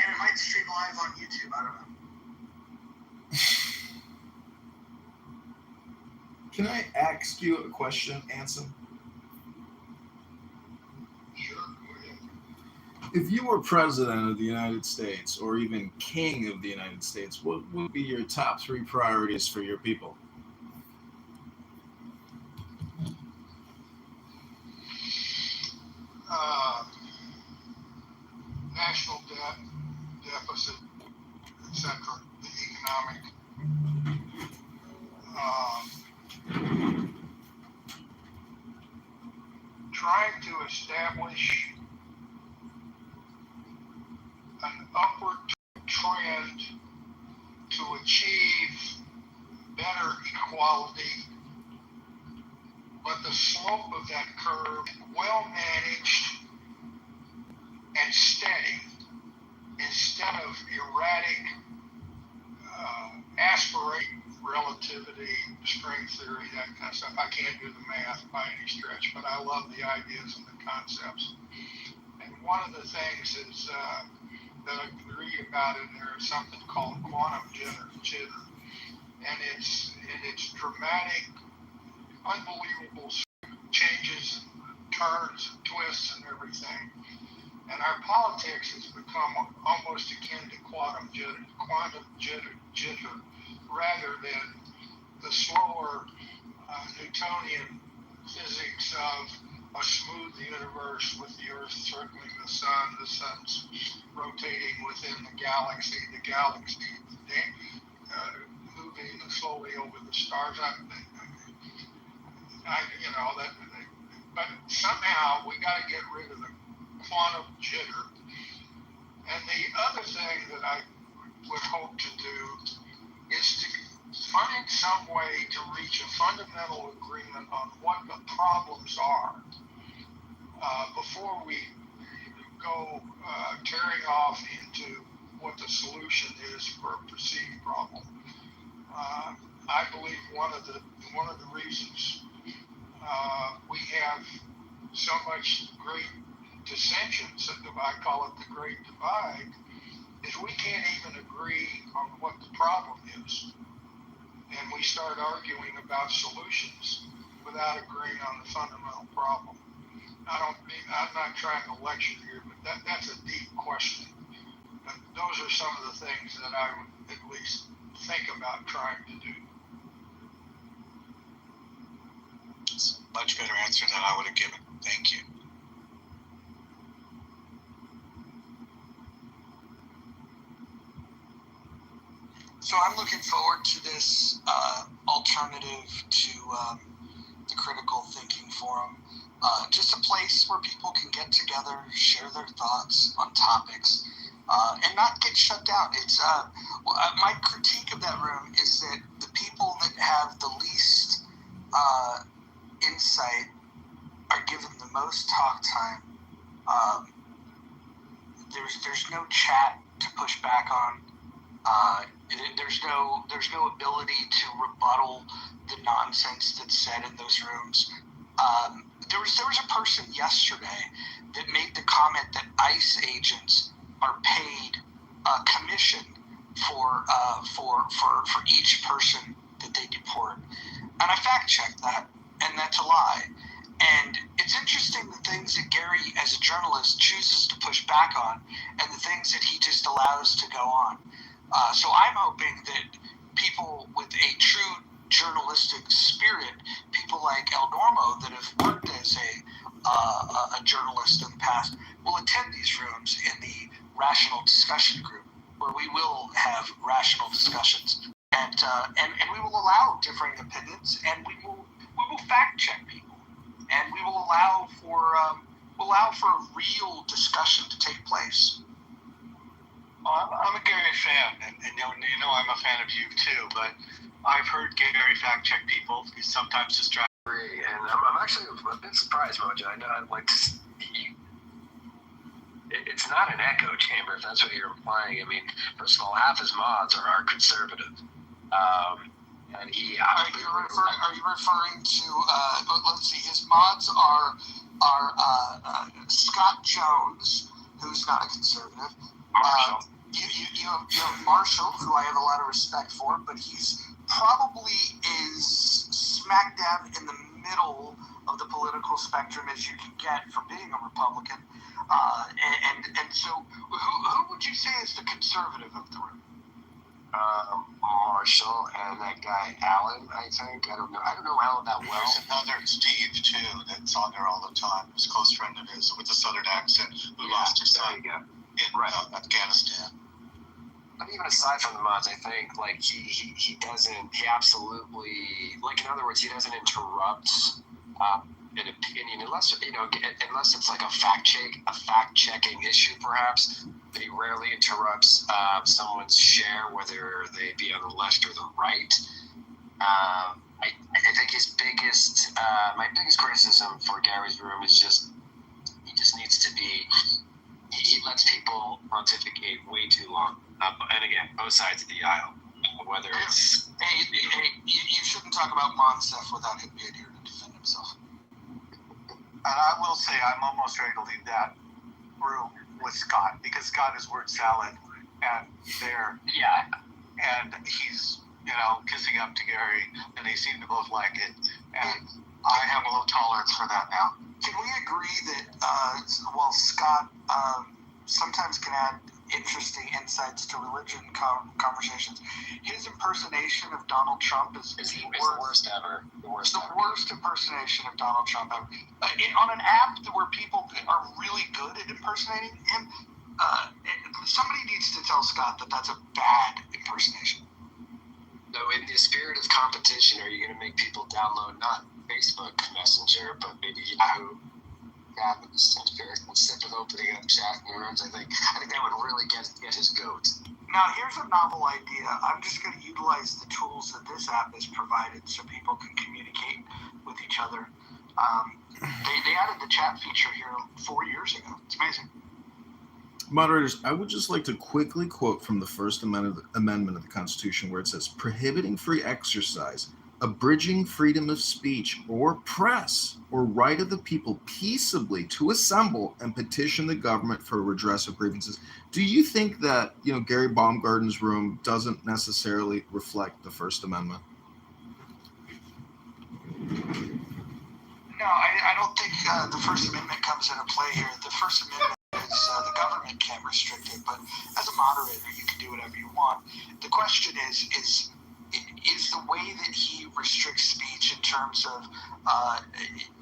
And it might stream live on YouTube. I don't know. Can I ask you a question, Anson? Sure, go ahead. If you were president of the United States, or even king of the United States, what would be your top 3 priorities for your people? National debt, deficit, etc., the economic, trying to establish an upward trend to achieve better equality the slope of that curve well managed and steady instead of erratic, aspirate relativity, string theory, that kind of stuff. I can't do the math by any stretch, but I love the ideas and the concepts. And one of the things is that I read about in there is something called quantum jitter, and it's dramatic, unbelievable changes, turns, twists, and everything. And our politics has become almost akin to quantum jitter, rather than the slower Newtonian physics of a smooth universe with the Earth circling the sun's rotating within the galaxy moving slowly over the stars. But somehow we got to get rid of the quantum jitter. And the other thing that I would hope to do is to find some way to reach a fundamental agreement on what the problems are before we go tearing off into what the solution is for a perceived problem. I believe one of the reasons we have so much great dissensions, I call it the Great Divide, is we can't even agree on what the problem is. And we start arguing about solutions without agreeing on the fundamental problem. I'm not trying to lecture here, but that's a deep question. But those are some of the things that I would at least think about trying to do. It's a much better answer than I would have given. Thank you. So I'm looking forward to this alternative to the Critical Thinking Forum. Just a place where people can get together, share their thoughts on topics, and not get shut down. It's my critique of that room is that the people that have the least insight are given the most talk time. There's no chat to push back on. There's no ability to rebuttal the nonsense that's said in those rooms. There was a person yesterday that made the comment that ICE agents are paid a commission for each person that they deport, and I fact checked that, and that's a lie. And it's interesting the things that Gary, as a journalist, chooses to push back on, and the things that he just allows to go on. So I'm hoping that people with a true journalistic spirit, people like El Normo that have worked as a journalist in the past, will attend these rooms in the rational discussion group, where we will have rational discussions, and we will allow differing opinions, and we will fact check people, and we will allow for a real discussion to take place. Well, I'm a Gary fan, and you know I'm a fan of you too, but I've heard Gary fact check people. He's sometimes distracted. And I'm actually a bit surprised, Mojo. I know it's not an echo chamber, if that's what you're implying. I mean, first of all, half his mods are conservative. And he. Are you referring to? Let's see. His mods are Scott Jones, who's not a conservative. Marshall. You have Marshall, who I have a lot of respect for, but he's probably is smack dab in the middle of the political spectrum as you can get for being a Republican. And so, who would you say is the conservative of the room? Marshall and that guy Alan, I think. I don't know Alan that well. There's another Steve too that's on there all the time. He's a close friend of his with a southern accent who lost his son in Afghanistan. But even aside from the mods, I think he absolutely, in other words, he doesn't interrupt an opinion unless it's like a fact checking issue perhaps. But he rarely interrupts someone's share, whether they be on the left or the right. I think my biggest criticism for Gary's room is just he just needs to be. He lets people pontificate way too long, and again, both sides of the aisle. Whether it's you shouldn't talk about Monsef without him being here to defend himself. And I will say I'm almost ready to leave that room with Scott because Scott is word salad and there. Yeah. And he's, kissing up to Gary and they seem to both like it. And I have a low tolerance for that now. Can we agree that, Scott sometimes can add interesting insights to religion conversations, his impersonation of Donald Trump is the worst ever. The worst impersonation of Donald Trump ever. On an app where people are really good at impersonating him, somebody needs to tell Scott that that's a bad impersonation. No, in the spirit of competition, are you going to make people download not Facebook Messenger, but maybe Yahoo? Instead of opening up chat in the rooms, I think that would really get his goat. Now, here's a novel idea. I'm just going to utilize the tools that this app has provided so people can communicate with each other. They added the chat feature here 4 years ago. It's amazing. Moderators, I would just like to quickly quote from the First Amendment of the Constitution where it says, prohibiting free exercise, abridging freedom of speech or press or right of the people peaceably to assemble and petition the government for redress of grievances. Do you think that, Gary Baumgarten's room doesn't necessarily reflect the First Amendment? No, I don't think the First Amendment comes into play here. The First Amendment is the government can't restrict it, but as a moderator, you can do whatever you want. The question is the way that he restricts speech in terms of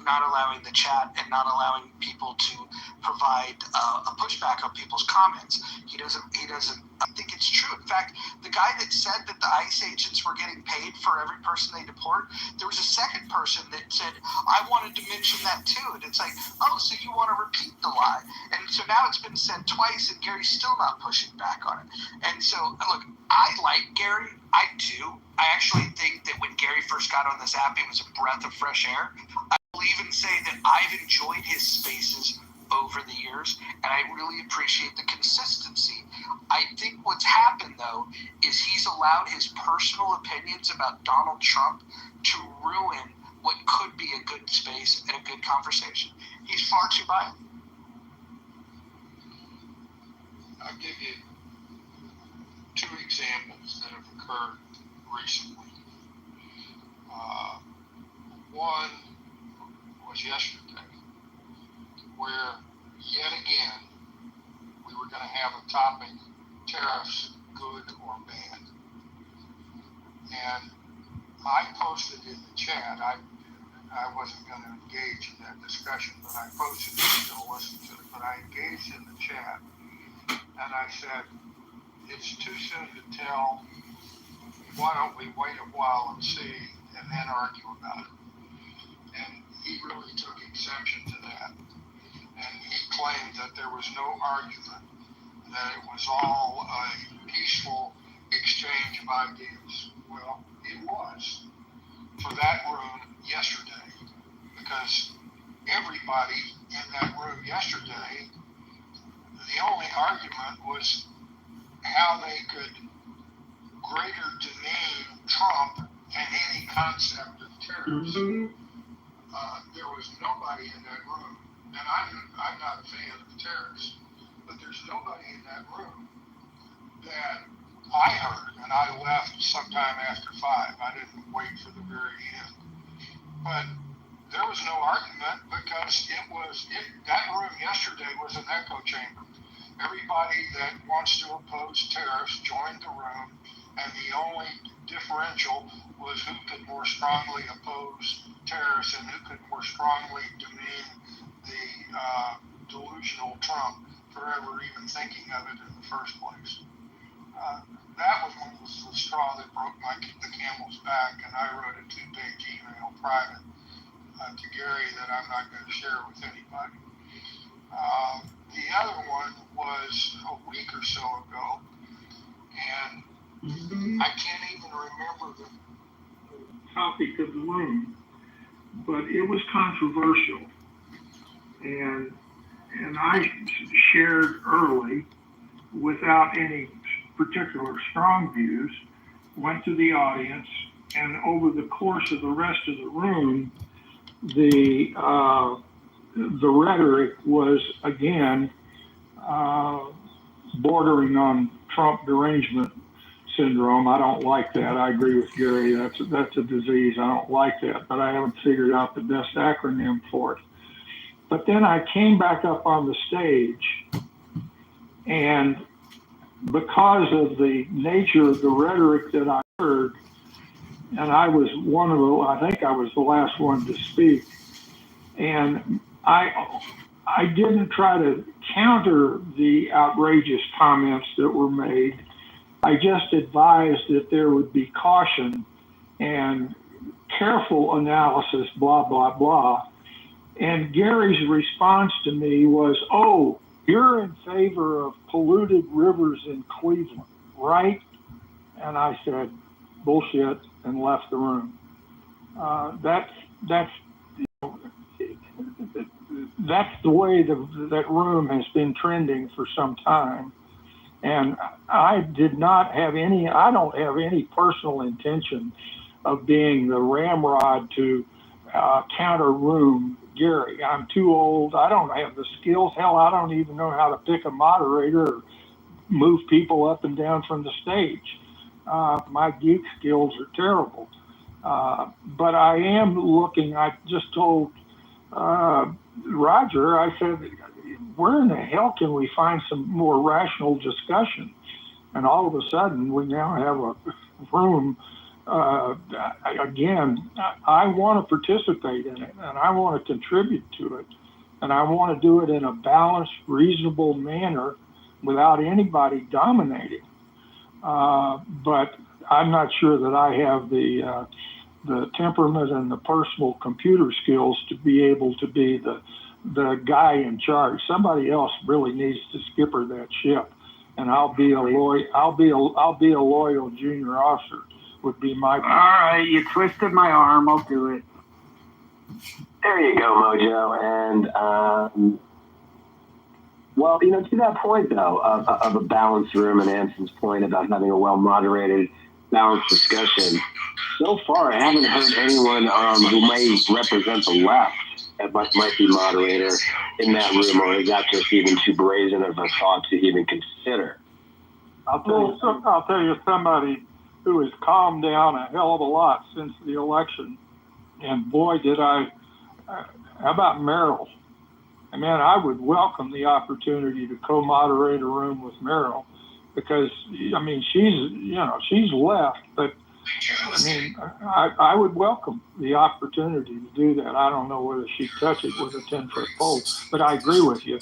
not allowing the chat and not allowing people to provide a pushback on people's comments. He doesn't think it's true. In fact, the guy that said that the ICE agents were getting paid for every person they deport, there was a second person that said, I wanted to mention that too. And it's like, oh, so you want to repeat the lie. And so now it's been said twice and Gary's still not pushing back on it. And so, look, I like Gary. I do. I actually think that when Gary first got on this app, it was a breath of fresh air. I will even say that I've enjoyed his spaces over the years, and I really appreciate the consistency. I think what's happened, though, is he's allowed his personal opinions about Donald Trump to ruin what could be a good space and a good conversation. He's far too biased. I'll give you 2 examples that have occurred recently. One was yesterday, where yet again we were going to have a topic, tariffs, good or bad. And I posted in the chat, I wasn't going to engage in that discussion, but I posted it, I'm going to listen to it, but I engaged in the chat, and I said, it's too soon to tell, why don't we wait a while and see, and then argue about it. And he really took exception to that. And he claimed that there was no argument, that it was all a peaceful exchange of ideas. Well, it was for that room yesterday, because everybody in that room yesterday, the only argument was how they could greater demean Trump and any concept of terrorism. There was nobody in that room, and I'm not a fan of terrorists, but there's nobody in that room that I heard, and I left sometime after 5. I didn't wait for the very end. But there was no argument because that room yesterday was an echo chamber. Everybody that wants to oppose tariffs joined the room, and the only differential was who could more strongly oppose tariffs and who could more strongly demean the delusional Trump for ever even thinking of it in the first place. That was the straw that broke the camel's back, and I wrote a 2-page email private to Gary that I'm not going to share with anybody. The other one was a week or so ago, and I can't even remember topic of the room, but it was controversial. And I shared early without any particular strong views, went to the audience, and over the course of the rest of the room, the rhetoric was again bordering on Trump derangement syndrome. I don't like that. I agree with Gary. That's a disease. I don't like that, but I haven't figured out the best acronym for it. But then I came back up on the stage, and because of the nature of the rhetoric that I heard, and I was I think I was the last one to speak, and I didn't try to counter the outrageous comments that were made. I just advised that there would be caution and careful analysis, blah, blah, blah. And Gary's response to me was, "Oh, you're in favor of polluted rivers in Cleveland, right?" And I said, "Bullshit," and left the room. That's the way that room has been trending for some time. And I don't have any personal intention of being the ramrod to counter room Gary. I'm too old. I don't have the skills. Hell, I don't even know how to pick a moderator or move people up and down from the stage. My geek skills are terrible. But I am looking, I just told Roger, I said, where in the hell can we find some more rational discussion? And all of a sudden, we now have a room. Again, I want to participate in it, and I want to contribute to it, and I want to do it in a balanced, reasonable manner without anybody dominating. But I'm not sure that I have the temperament and the personal computer skills to be able to be the guy in charge. Somebody else really needs to skipper that ship, and I'll be a loyal junior officer. Would be my. All right, you twisted my arm. I'll do it. There you go, Mojo. And well, to that point though, of a balanced room, and Anson's point about having a well-moderated, balanced discussion. So far, I haven't heard anyone who may represent the left that might be moderator in that room, or is that just even too brazen of a thought to even consider? I'll tell you somebody who has calmed down a hell of a lot since the election. And boy, did how about Meryl? I mean, I would welcome the opportunity to co-moderate a room with Meryl, because, I mean, she's left, but I mean, I would welcome the opportunity to do that. I don't know whether she'd touch it with a 10-foot pole, but I agree with you.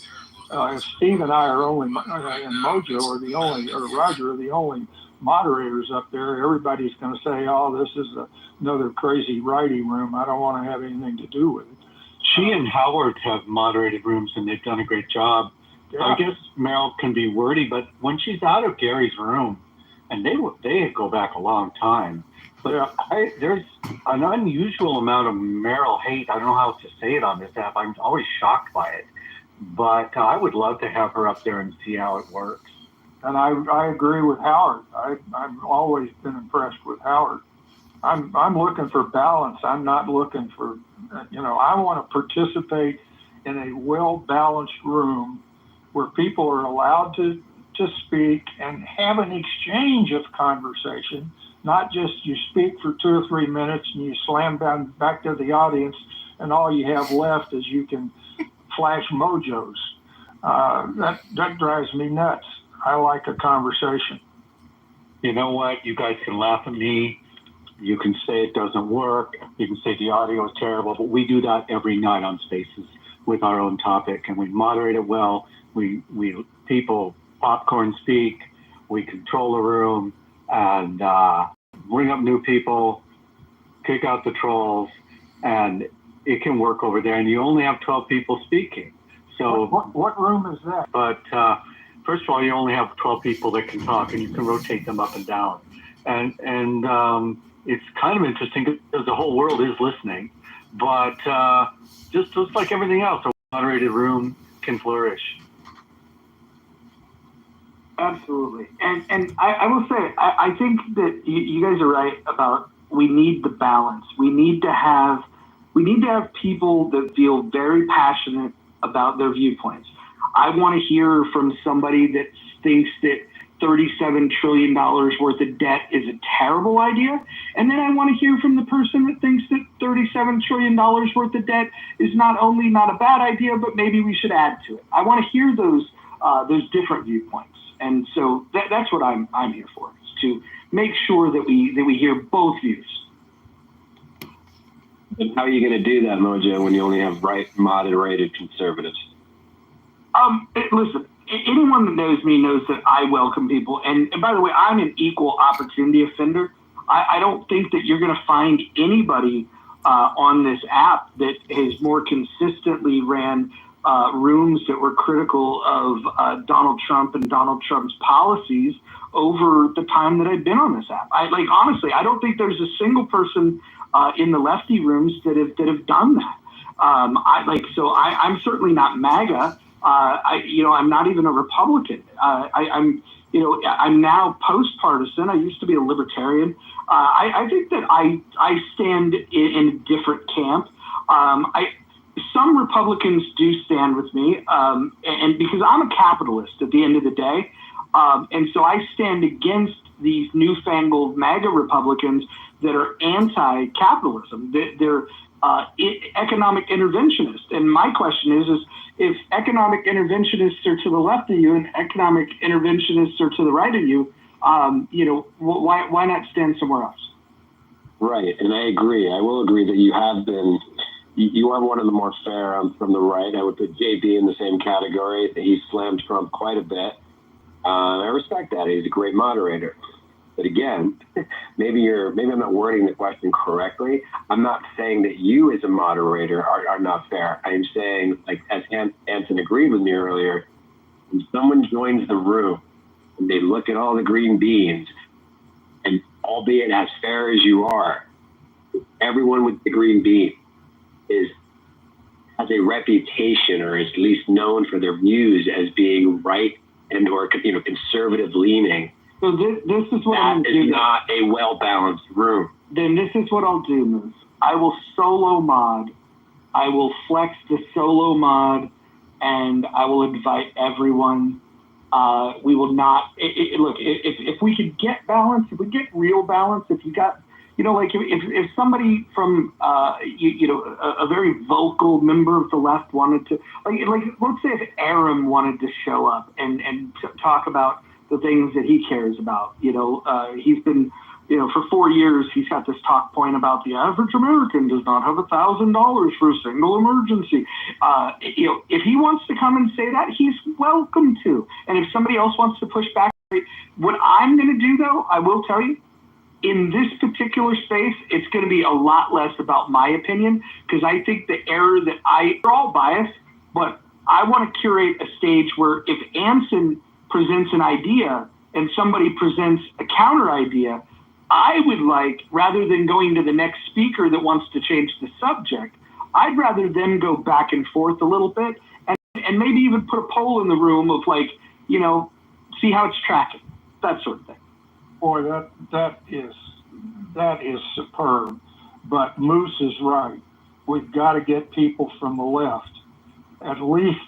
If Steve and I are only, and Mojo are the only, or Roger are the only moderators up there, everybody's going to say, "Oh, this is another crazy righty room. I don't want to have anything to do with it." She and Howard have moderated rooms, and they've done a great job. Yeah. I guess Meryl can be wordy, but when she's out of Gary's room, and they go back a long time, but there's an unusual amount of Meryl hate. I don't know how to say it on this app. I'm always shocked by it, but I would love to have her up there and see how it works. And I agree with Howard. I've always been impressed with Howard. I'm looking for balance. I'm not looking for, I want to participate in a well-balanced room where people are allowed to speak and have an exchange of conversation, not just you speak for 2 or 3 minutes and you slam down back to the audience and all you have left is you can flash mojos. That drives me nuts. I like a conversation. You know what? You guys can laugh at me. You can say it doesn't work. You can say the audio is terrible, but we do that every night on Spaces with our own topic, and we moderate it well. We people popcorn speak. We control the room and bring up new people, kick out the trolls, and it can work over there. And you only have 12 people speaking. So what room is that? But first of all, you only have 12 people that can talk, and you can rotate them up and down. And it's kind of interesting because the whole world is listening. But just like everything else, a moderated room can flourish. Absolutely. And I will say, I think that you guys are right about we need the balance. We need to have people that feel very passionate about their viewpoints. I want to hear from somebody that thinks that $37 trillion worth of debt is a terrible idea. And then I want to hear from the person that thinks that $37 trillion worth of debt is not only not a bad idea, but maybe we should add to it. I want to hear those different viewpoints. And so that's what I'm here for, is to make sure that we hear both views. And how are you going to do that, Mojo, when you only have moderated conservatives? Listen, anyone that knows me knows that I welcome people. And by the way, I'm an equal opportunity offender. I don't think that you're going to find anybody on this app that has more consistently ran rooms that were critical of Donald Trump and Donald Trump's policies over the time that I've been on this app. Honestly, I don't think there's a single person in the lefty rooms that have done that. I'm certainly not MAGA. I'm not even a Republican. I'm now post-partisan. I used to be a libertarian. I think that I stand in a different camp. Some Republicans do stand with me, and because I'm a capitalist at the end of the day, and so I stand against these newfangled MAGA Republicans that are anti-capitalism. They're economic interventionists. And my question is if economic interventionists are to the left of you and economic interventionists are to the right of you, why not stand somewhere else? Right, and I agree. I will agree that you are one of the more fair from the right. I would put JB in the same category. He slammed Trump quite a bit. I respect that. He's a great moderator. But again, maybe I'm not wording the question correctly. I'm not saying that you as a moderator are not fair. I'm saying, like as Anson agreed with me earlier, when someone joins the room and they look at all the green beans, and albeit as fair as you are, everyone with the green bean has a reputation or is at least known for their views as being right and or conservative leaning. So this is what I'm going to do. That is not a well-balanced room. Then this is what I'll do, Moose. I will solo mod. I will flex the solo mod, and I will invite everyone. We will not look. If we could get balance, if we get real balance, if you got, if somebody from a very vocal member of the left wanted to, like let's say if Aaron wanted to show up and talk about the things that he cares about. He's been, for 4 years, he's got this talk point about the average American does not have $1,000 for a single emergency. If he wants to come and say that, he's welcome to. And if somebody else wants to push back, what I'm going to do, though, I will tell you, in this particular space, it's going to be a lot less about my opinion, because I think the error that we're all biased, but I want to curate a stage where if Anson presents an idea and somebody presents a counter idea, I would like, rather than going to the next speaker that wants to change the subject, I'd rather them go back and forth a little bit and maybe even put a poll in the room of see how it's tracking, that sort of thing. Boy, that is superb. But Moose is right. We've got to get people from the left, at least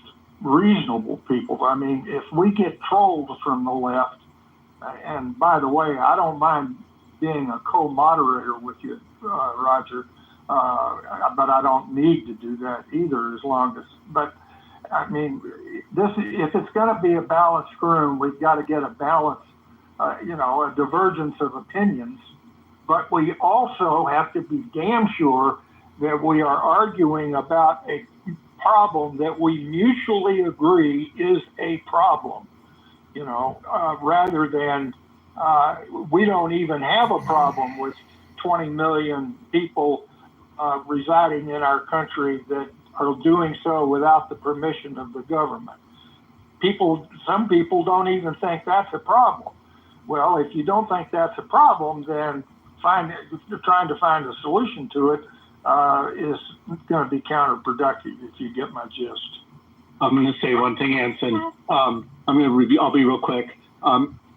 reasonable people. I mean, if we get trolled from the left, and by the way, I don't mind being a co-moderator with you, Roger, but I don't need to do that either but I mean, if it's going to be a balanced room, we've got to get a balance, a divergence of opinions, but we also have to be damn sure that we are arguing about a problem that we mutually agree is a problem, rather than we don't even have a problem with 20 million people residing in our country that are doing so without the permission of the government. Some people don't even think that's a problem. Well, if you don't think that's a problem, then trying to find a solution to it is going to be counterproductive, if you get my gist. I'm going to say one thing, Anson. I'll be real quick.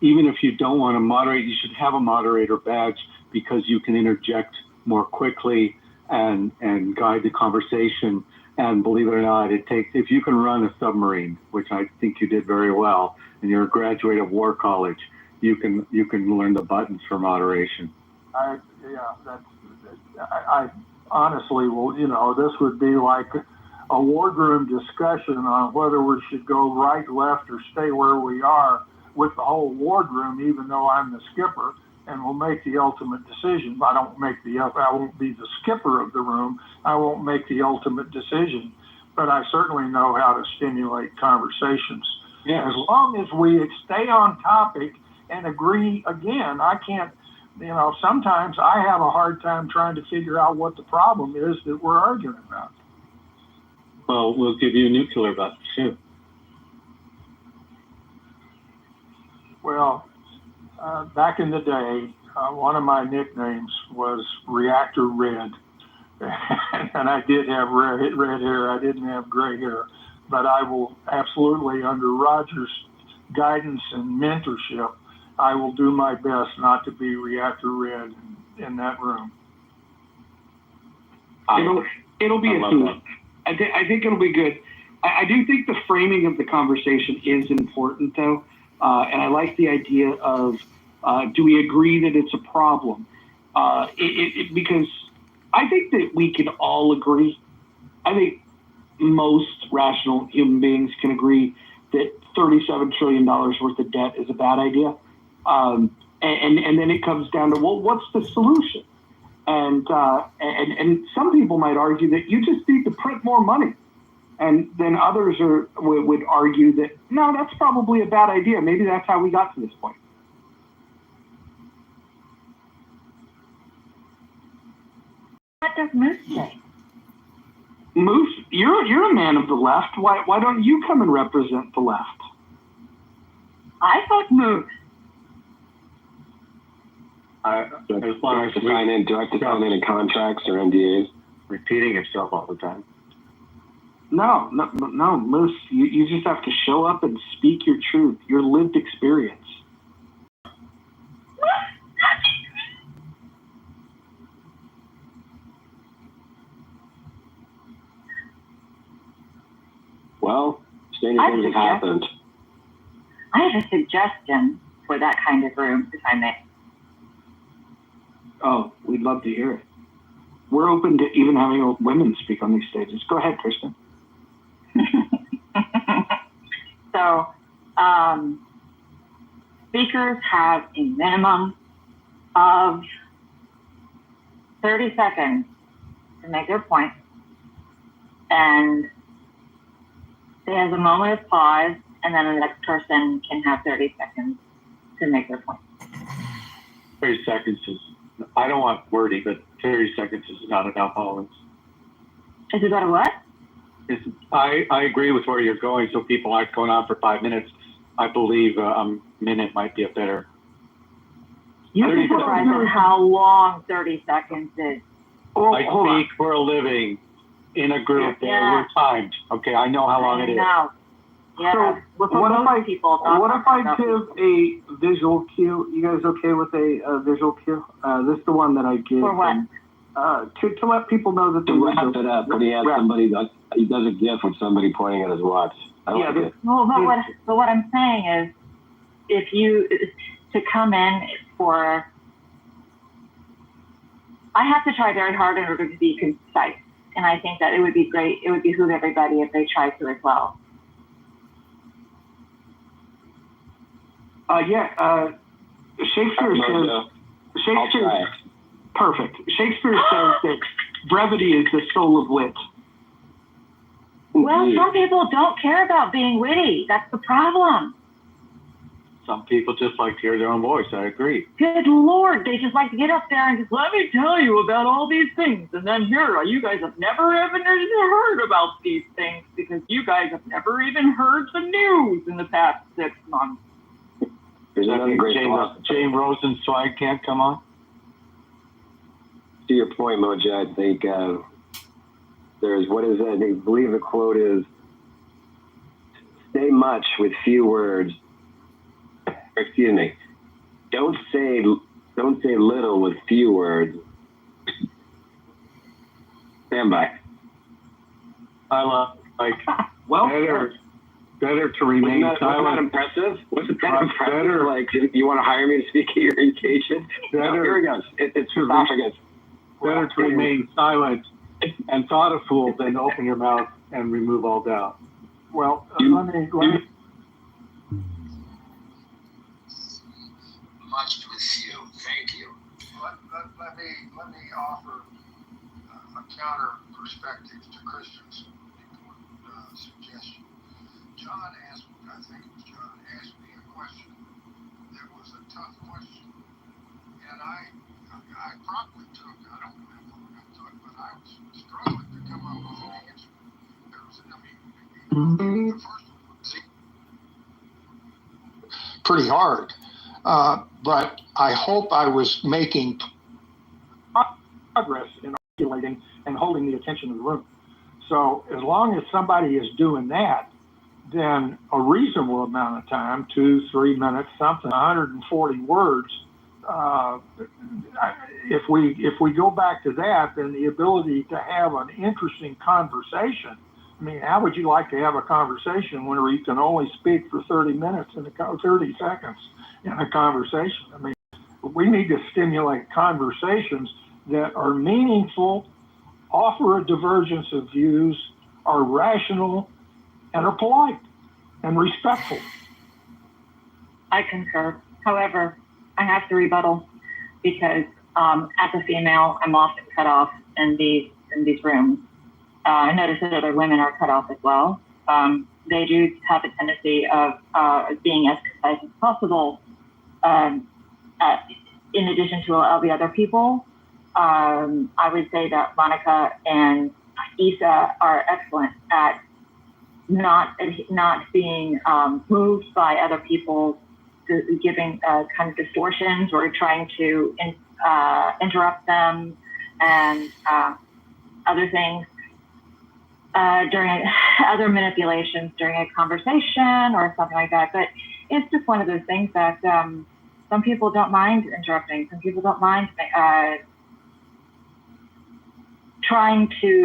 Even if you don't want to moderate, you should have a moderator badge because you can interject more quickly and guide the conversation. And believe it or not, if you can run a submarine, which I think you did very well, and you're a graduate of War College, you can learn the buttons for moderation. I honestly, well, this would be like a wardroom discussion on whether we should go right, left, or stay where we are with the whole wardroom, even though I'm the skipper, and will make the ultimate decision. I won't be the skipper of the room. I won't make the ultimate decision, but I certainly know how to stimulate conversations. Yeah. As long as we stay on topic and agree, again, I can't, sometimes I have a hard time trying to figure out what the problem is that we're arguing about. Well, we'll give you nuclear buttons too. Well, back in the day, one of my nicknames was Reactor Red. And I did have red hair. I didn't have gray hair. But I will absolutely, under Roger's guidance and mentorship, I will do my best not to be Reactor Red in that room. It'll be a theme. I think it'll be good. I do think the framing of the conversation is important, though. And I like the idea of, do we agree that it's a problem? Because I think that we can all agree. I think most rational human beings can agree that $37 trillion worth of debt is a bad idea. And then it comes down to, well, what's the solution? And some people might argue that you just need to print more money. And then others would argue that, no, that's probably a bad idea. Maybe that's how we got to this point. What does Moose say? Moose, you're a man of the left. Why don't you come and represent the left? I thought Moose. Do I have to sign in any contracts or NDAs? Repeating yourself all the time. No, Moose. You just have to show up and speak your truth, your lived experience. Well, stranger things have happened. I have a suggestion for that kind of room, if I may. Oh, we'd love to hear it. We're open to even having women speak on these stages. Go ahead, Kristen. So, speakers have a minimum of 30 seconds to make their point, and there's a moment of pause, and then the next person can have 30 seconds to make their point. 30 seconds is, I don't want wordy, but 30 seconds is not enough always. Is it about a what? I agree with where you're going, so people aren't going on for 5 minutes. I believe a minute might be a better. You can surprise at how long 30 seconds is. I speak for a living in a group that we're timed. Okay, I know how long it is. Yeah. So what if I give a visual cue? You guys okay with a visual cue? This is the one that I give. For what? To let people know that to wrap it up, when he has somebody, he does a GIF with somebody pointing at his watch. I like it. Well, but what I'm saying is, if you to come in for, I have to try very hard in order to be concise, and I think that it would be great. It would behoove everybody if they tried to as well. Shakespeare. Perfect. Shakespeare says that brevity is the soul of wit. Well, some people don't care about being witty. That's the problem. Some people just like to hear their own voice. I agree. Good Lord. They just like to get up there and just, let me tell you about all these things. And then here, you guys have never even heard about these things because you guys have never even heard the news in the past 6 months. There's another great Jane Rosenzweig can't come on? to your point, Moja, I think there's what is it? I believe the quote is, "Say much with few words." Excuse me. Don't say little with few words. Stand by. I like Well, better to remain Wasn't that silent. impressive? Wasn't that impressive? Better, like, you want to hire me to speak at your engagement? Better, here he goes. It's esophagus. Better to remain silent and thought a fool than open your mouth and remove all doubt. Well, let me. Much with you. Thank you. Let me offer a counter perspective to Christian's suggestion. John asked, I think it was John, asked me a question that was a tough question. And I probably took, I don't remember what I took, but I was struggling to come up with an answer. There was, the first one was pretty hard. But I hope I was making progress in articulating and holding the attention of the room. So as long as somebody is doing that, then a reasonable amount of time, 2-3 minutes, something, 140 words. If we go back to that, then the ability to have an interesting conversation. I mean, how would you like to have a conversation where you can only speak for 30 minutes and 30 seconds in a conversation? I mean, we need to stimulate conversations that are meaningful, offer a divergence of views, are rational, and are polite and respectful. I concur. However, I have to rebuttal because as a female, I'm often cut off in these rooms. I notice that other women are cut off as well. They do have a tendency of being as concise as possible. In addition to all the other people, I would say that Monica and Issa are excellent at not being moved by other people giving kind of distortions or trying to interrupt them and other things during other manipulations during a conversation or something like that. But it's just one of those things that some people don't mind interrupting. Some people don't mind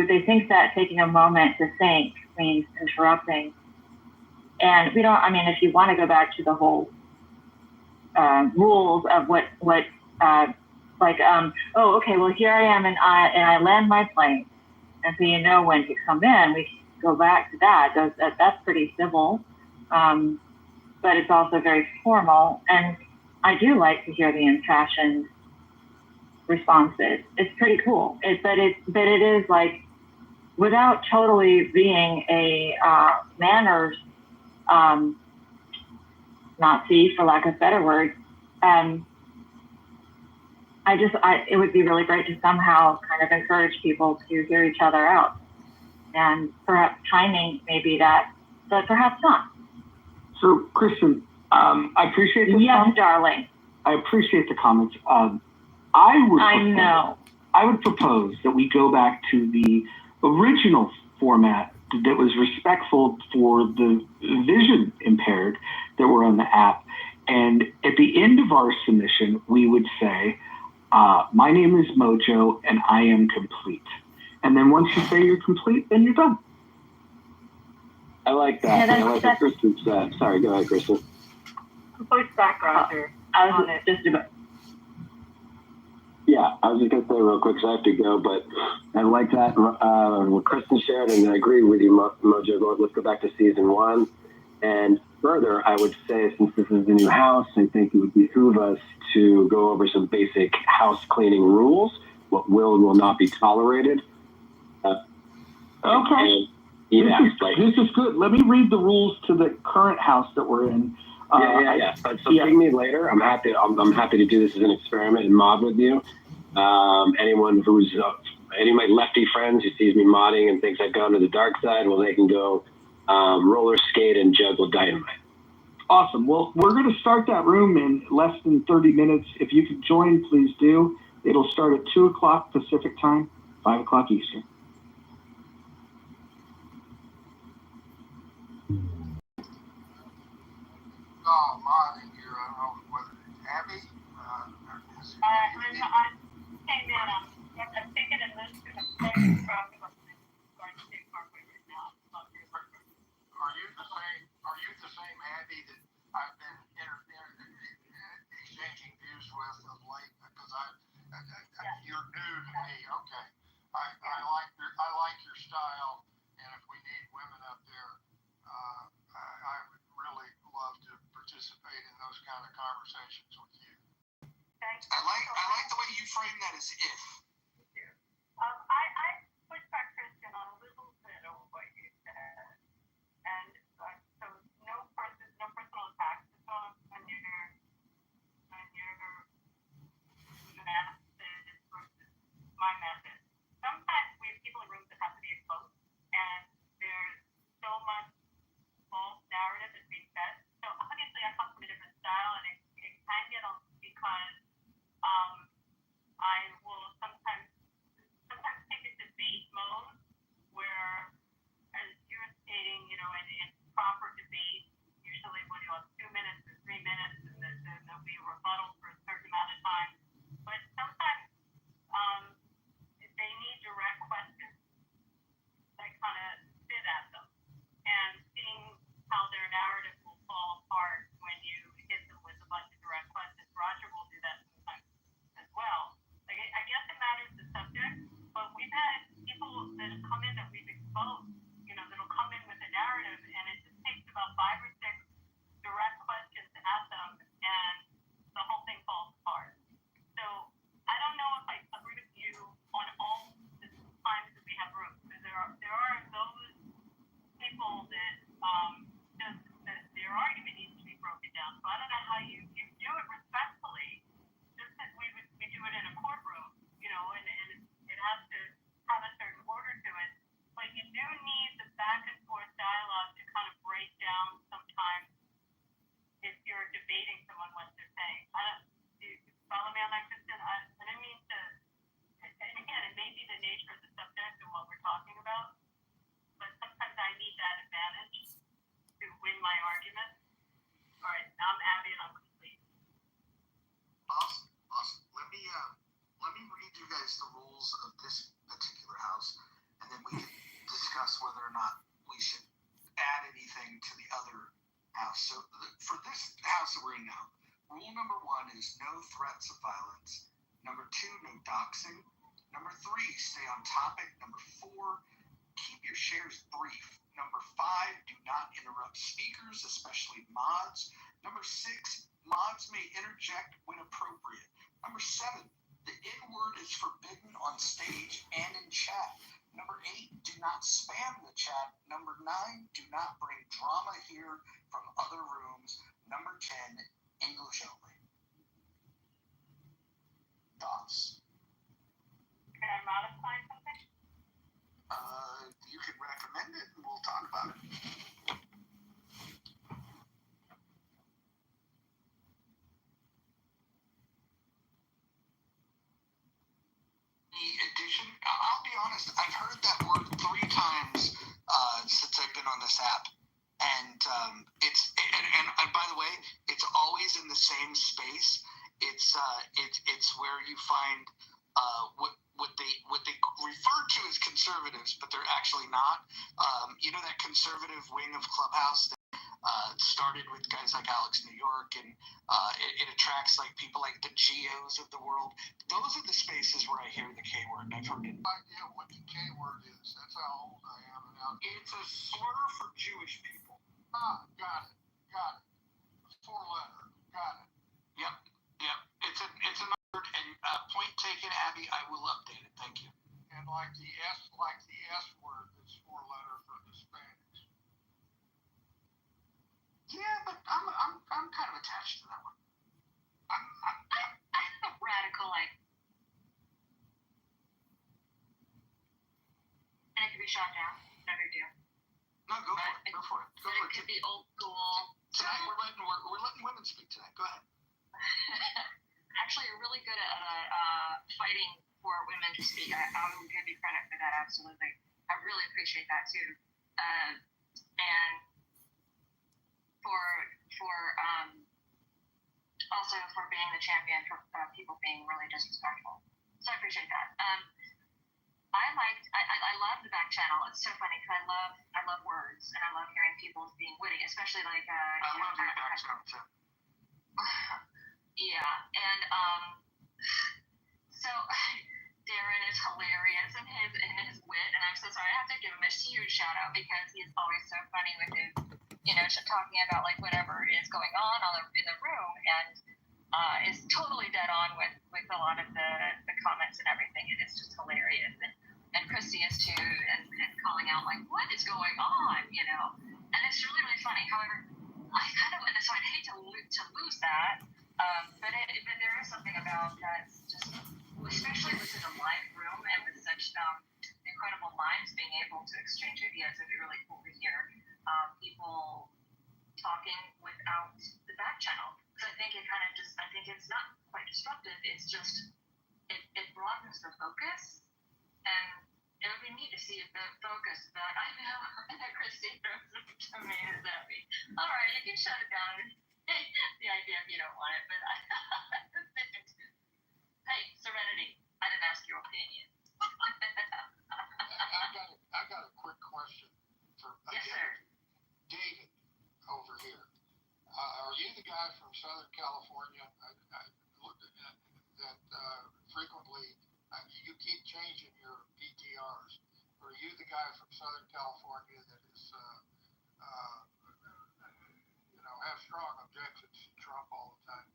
they think that taking a moment to think means interrupting. And we don't, I mean, if you want to go back to the whole rules of what oh, okay, well, here I am and I land my plane. And so you know when to come in, we go back to that. That's pretty civil, but it's also very formal. And I do like to hear the impassioned responses. It's pretty cool. But it is like, without totally being a manners Nazi, for lack of a better word, it would be really great to somehow kind of encourage people to hear each other out. And perhaps timing may be that, but perhaps not. So, Christian, I appreciate this. Yes, comment. darling. I appreciate the comments. I would propose that we go back to the original format that was respectful for the vision impaired that were on the app. And at the end of our submission, we would say, my name is Mojo and I am complete. And then once you say you're complete, then you're done. I like that. Yeah, I like what Kristen said. Sorry, go ahead, Kristen. Voice background here. I was just about. Yeah, I was just going to say real quick, because I have to go, but I like that, what Kristen shared, and I agree with you, Mojo. Let's go back to season 1. And further, I would say, since this is the new house, I think it would behoove us to go over some basic house cleaning rules, what will and will not be tolerated. Okay. Yeah, this is good. Let me read the rules to the current house that we're in. Yeah. So ping me later. I'm happy to do this as an experiment and mod with you. Anyone who's any of my lefty friends who sees me modding and thinks I've gone to the dark side, well, they can go roller skate and juggle dynamite. Awesome. Well, we're going to start that room in less than 30 minutes. If you could join, please do. It'll start at 2 o'clock Pacific time, 5 o'clock Eastern. Oh, my, you're, I don't know whether Abby, I came in, I'm thinking in this traffic on Garden State Parkway right now. Are you the same Abby that I've been exchanging views with of late? Because you're new to me. Okay. I like your style, and if we need women up there, I would really love to participate in those kind of conversations with you. I like the way you frame that as if. I push back Christian on a little bit of what you said, and so no personal attacks. It's on your message versus my message. Sometimes we have people in rooms that have to be exposed, and there's so much false narrative that's being said. So obviously I come from a different style, and it can get on because I will sometimes take a debate mode where, as you're stating, in proper debate, usually when you have 2 minutes or 3 minutes, and then there'll be a rebuttal for a certain amount of time. But sometimes they need direct questions that kind of sit at them, and seeing how their narrative will fall apart when you hit them with a bunch of direct questions. Roger will do that sometimes as well. Like, I guess it matters the subject, but we've had people that have come in that we've exposed, that'll come in with a narrative, and it just takes about 5 or 6 direct questions to ask them, and the whole thing falls apart. So I don't know if I agree with you on all the times that we have rooms. There are those people that that their argument needs to be broken down. So I don't know how you do it respectfully, just as we do it in a courtroom, and it has to have a certain order to it. But you do need the back and forth dialogue to kind of break down sometimes if you're debating someone what they're saying. Do you follow me on that, Kristen? I didn't mean to, and again, it may be the nature of the subject and what we're talking about, but sometimes I need that advantage to win my argument. All right, now I'm Abby and I'm complete. Awesome. Let me read you guys the rules of this particular house, and then we can discuss whether or not we should add anything to the other house. So for this house that we're in now, rule number 1 is no threats of violence. Number 2, no doxing. Number 3, stay on topic. Number 4, keep your shares brief. Number 5, do not interrupt speakers, especially mods. Number 6, mods may interject when appropriate. Number 7, the N-word is forbidden on stage and in chat. Number 8, do not spam the chat. Number 9, do not bring drama here from other rooms. Number 10, English only. Thoughts? Can I modify something? You can recommend it and we'll talk about it. Addition, I'll be honest, I've heard that word 3 times since I've been on this app, and and by the way, it's always in the same space. It's where you find what they refer to as conservatives, but they're actually not. That conservative wing of Clubhouse that started with guys like Alex New York, and it attracts like people like the Geos of the world. Those are the spaces where I hear the K word, and I've heard it. Idea what the K word is. That's how old I am. It's a slur for Jewish people. Got it. 4-letter. Got it. Yep. It's a word, and point taken, Abby. I will update it. Thank you. And like the S word that's 4-letter for Hispanics. Yeah, but I'm kind of attached to that one. I'm radical, and it could be shot down. Never do. No, go for it. Go for it. It could be old school. Tonight we're letting women speak tonight. Go ahead. Actually, you're really good at fighting for women to speak. I will give you credit for that, absolutely. I really appreciate that too. And also for being the champion for people being really disrespectful. So I appreciate that. I love the back channel. It's so funny because I love words and I love hearing people being witty, especially like I love your back channel too. Yeah, and so Darren is hilarious in his wit, and I'm so sorry. I have to give him a huge shout out because he's always so funny with his, talking about like whatever is going on in the room, and is totally dead on with a lot of the comments and everything. It is just hilarious, and Christy is too, and calling out like what is going on, and it's really really funny. However, so I'd hate to lose that, but there is something about that, just especially within a live room and with such incredible minds being able to exchange ideas. It'd be really cool to hear people talking without the back channel. Because I think I think it's not quite disruptive. It's just, it broadens the focus, and it would be neat to see the focus. But I know that Christy throws tomatoes at me. All right, you can shut it down. The idea if you don't want it, but hey, Serenity, I didn't ask your opinion. I've got a quick question for yes, sir. David over here. Are you the guy from Southern California? I looked at that frequently. You keep changing your PTRs. Are you the guy from Southern California that is, have strong objections to Trump all the time?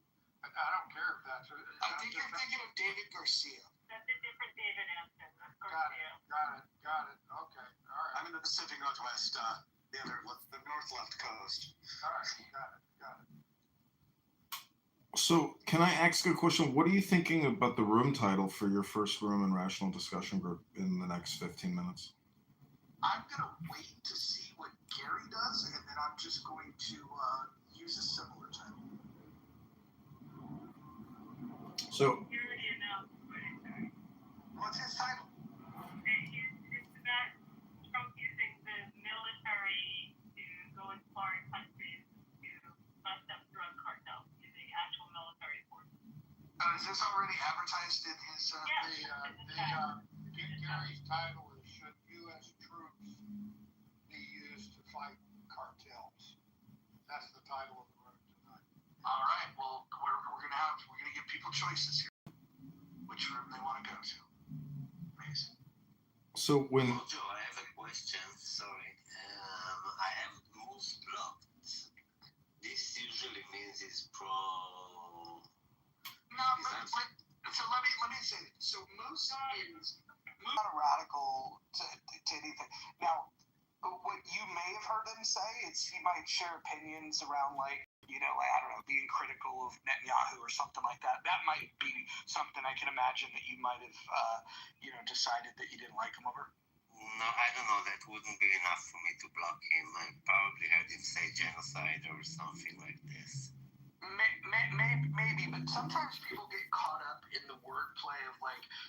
And I don't care if that's. I think you're thinking of David Garcia. That's a different David Anson. Got it. Okay, all right. I'm in the Pacific Northwest, the north left coast. All right, got it. So, can I ask a question? What are you thinking about the room title for your first room and rational discussion group in the next 15 minutes? I'm going to wait to see what Gary does, and then I'm just going to use a similar title. So, You already announced what it is. What's his title? It's about Trump using the military to go in foreign countries to bust up drug cartels using actual military forces. Is this already advertised in his? Gary's title is "Should U.S. Troops Be Used to Fight Cartels?" That's the title of the room tonight. All right. Well, we're gonna give people choices here, which room they want to go to. Amazing. So when Mojo, I have a question. Sorry, I have moose blocked. This usually means it's pro. No, but so let me say it. So Moose is not a radical to anything. Now, what you may have heard him say is he might share opinions around I don't know, being critical of Netanyahu or something like that. That might be something I can imagine that you might have, decided that you didn't like him over. No, I don't know. That wouldn't be enough for me to block him. I probably heard him say genocide or something like this. Maybe, but sometimes people get caught up in the wordplay of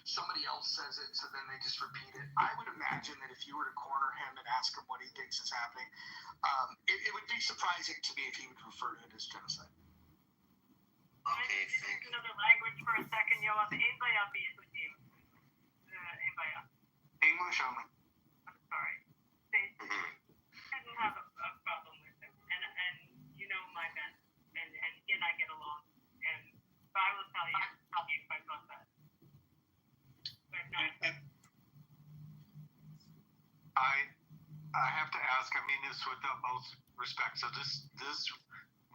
somebody else says it, so then they just repeat it. I would imagine that if you were to corner him and ask him what he thinks is happening, it would be surprising to me if he would refer to it as genocide. Okay, thank you. Another language for a second, Yoav. English only. I'm sorry. They didn't have a problem with him, and you know my best, and he and I get along, but I will tell you if I thought that. But no. I have to ask. I mean this with the utmost respect. So this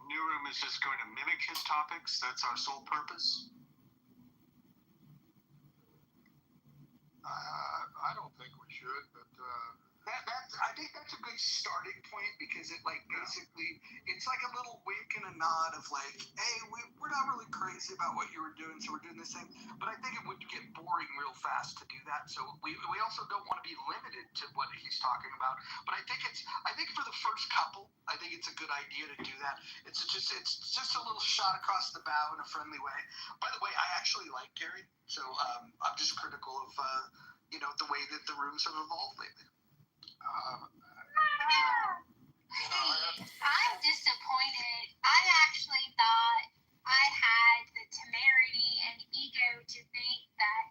new room is just going to mimic his topics. That's our sole purpose. I don't think we should, but I think that's a good starting point because it basically it's like a little wink and a nod of like, hey, we're not really crazy about what you were doing, so we're doing this thing. But I think it would get boring real fast to do that. So we also don't want to be limited to what he's talking about. But I think for the first couple, I think it's a good idea to do that. It's just a little shot across the bow in a friendly way. By the way, I actually like Gary, so I'm just critical of the way that the rooms have evolved lately. I'm disappointed. I actually thought I had the temerity and ego to think that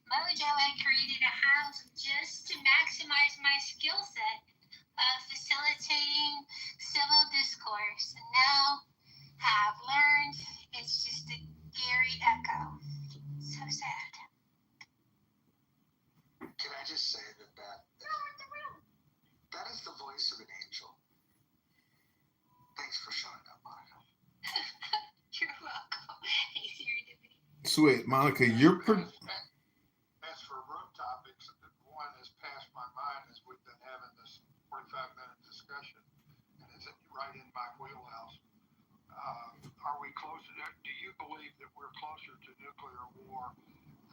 Mojo had created a house just to maximize my skill set of facilitating civil discourse. And now I've learned it's just a Gary echo. So sad. Can I just say that is the voice of an angel. Thanks for showing up, Monica. You're welcome. Hey, seriously. Sweet, Monica, you're pretty. As for room topics, one has passed my mind as we've been having this 45-minute discussion, and it's right in my wheelhouse. Are we closer? Do you believe that we're closer to nuclear war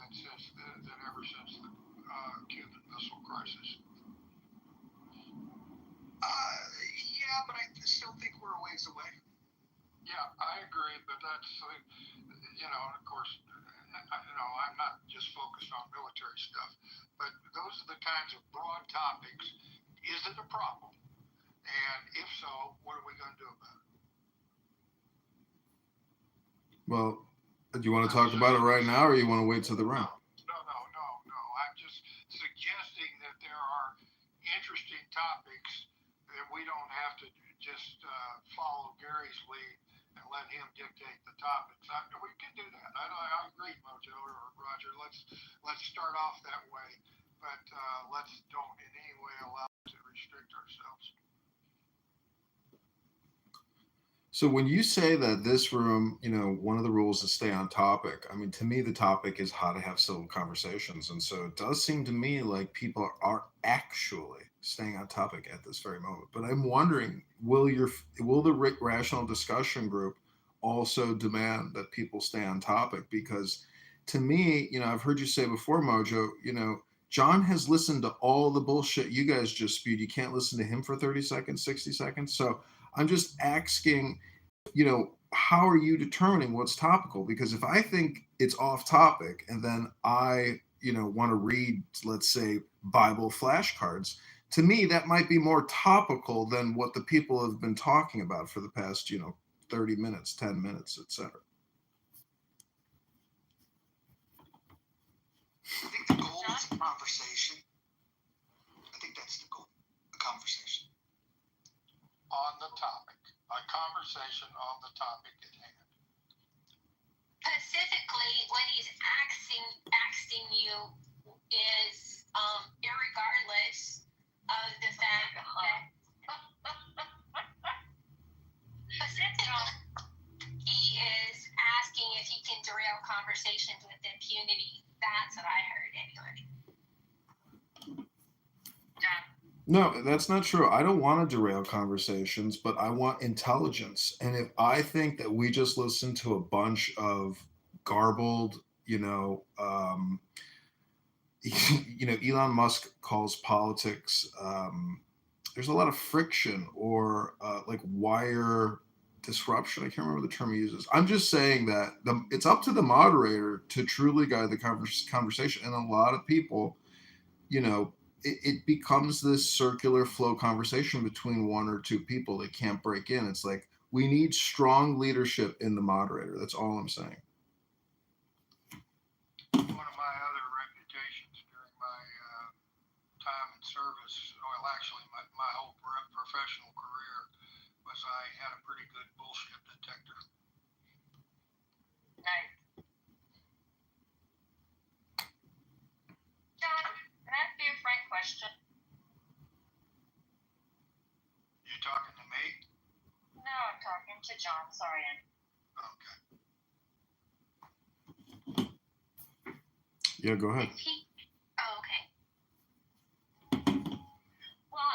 than ever since the Cuban Missile Crisis? Yeah, but I still think we're a ways away. Yeah, I agree, but that's, of course, I'm not just focused on military stuff, but those are the kinds of broad topics. Is it a problem? And if so, what are we going to do about it? Well, do you want to talk about it right now, or you want to wait till the round? No. I'm just suggesting that there are interesting topics that we don't have to just follow Gary's lead and let him dictate the topics. We can do that. I agree, Mojo or Roger. Let's start off that way, but let's don't in any way allow to restrict ourselves. So when you say that this room, one of the rules is stay on topic, I mean, to me, the topic is how to have civil conversations. And so it does seem to me like people are actually staying on topic at this very moment. But I'm wondering, will the rational discussion group also demand that people stay on topic? Because to me, I've heard you say before, Mojo, John has listened to all the bullshit you guys just spewed. You can't listen to him for 30 seconds, 60 seconds. So I'm just asking, how are you determining what's topical? Because if I think it's off topic and then I, want to read, let's say, Bible flashcards, to me, that might be more topical than what the people have been talking about for the past, 30 minutes, 10 minutes, etc. I think the goal is a conversation. I think that's the goal, a conversation. On the topic, a conversation on the topic at hand. Specifically, what he's asking you is, irregardless of the fact that specifically he is asking if he can derail conversations with impunity. That's what I heard anyway. No, that's not true. I don't want to derail conversations, but I want intelligence. And if I think that we just listen to a bunch of garbled, Elon Musk calls politics, there's a lot of friction or like wire disruption. I can't remember the term he uses. I'm just saying that it's up to the moderator to truly guide the conversation. And a lot of people, it becomes this circular flow conversation between one or two people that can't break in. It's like, we need strong leadership in the moderator. That's all I'm saying. One of my other reputations during my time in service, well, actually my whole professional career, was I had a pretty good bullshit detector. Nice. John, can I ask you a frank question? You talking to me? No, I'm talking to John. Sorry. Okay. Yeah, go ahead. Oh, okay. Well,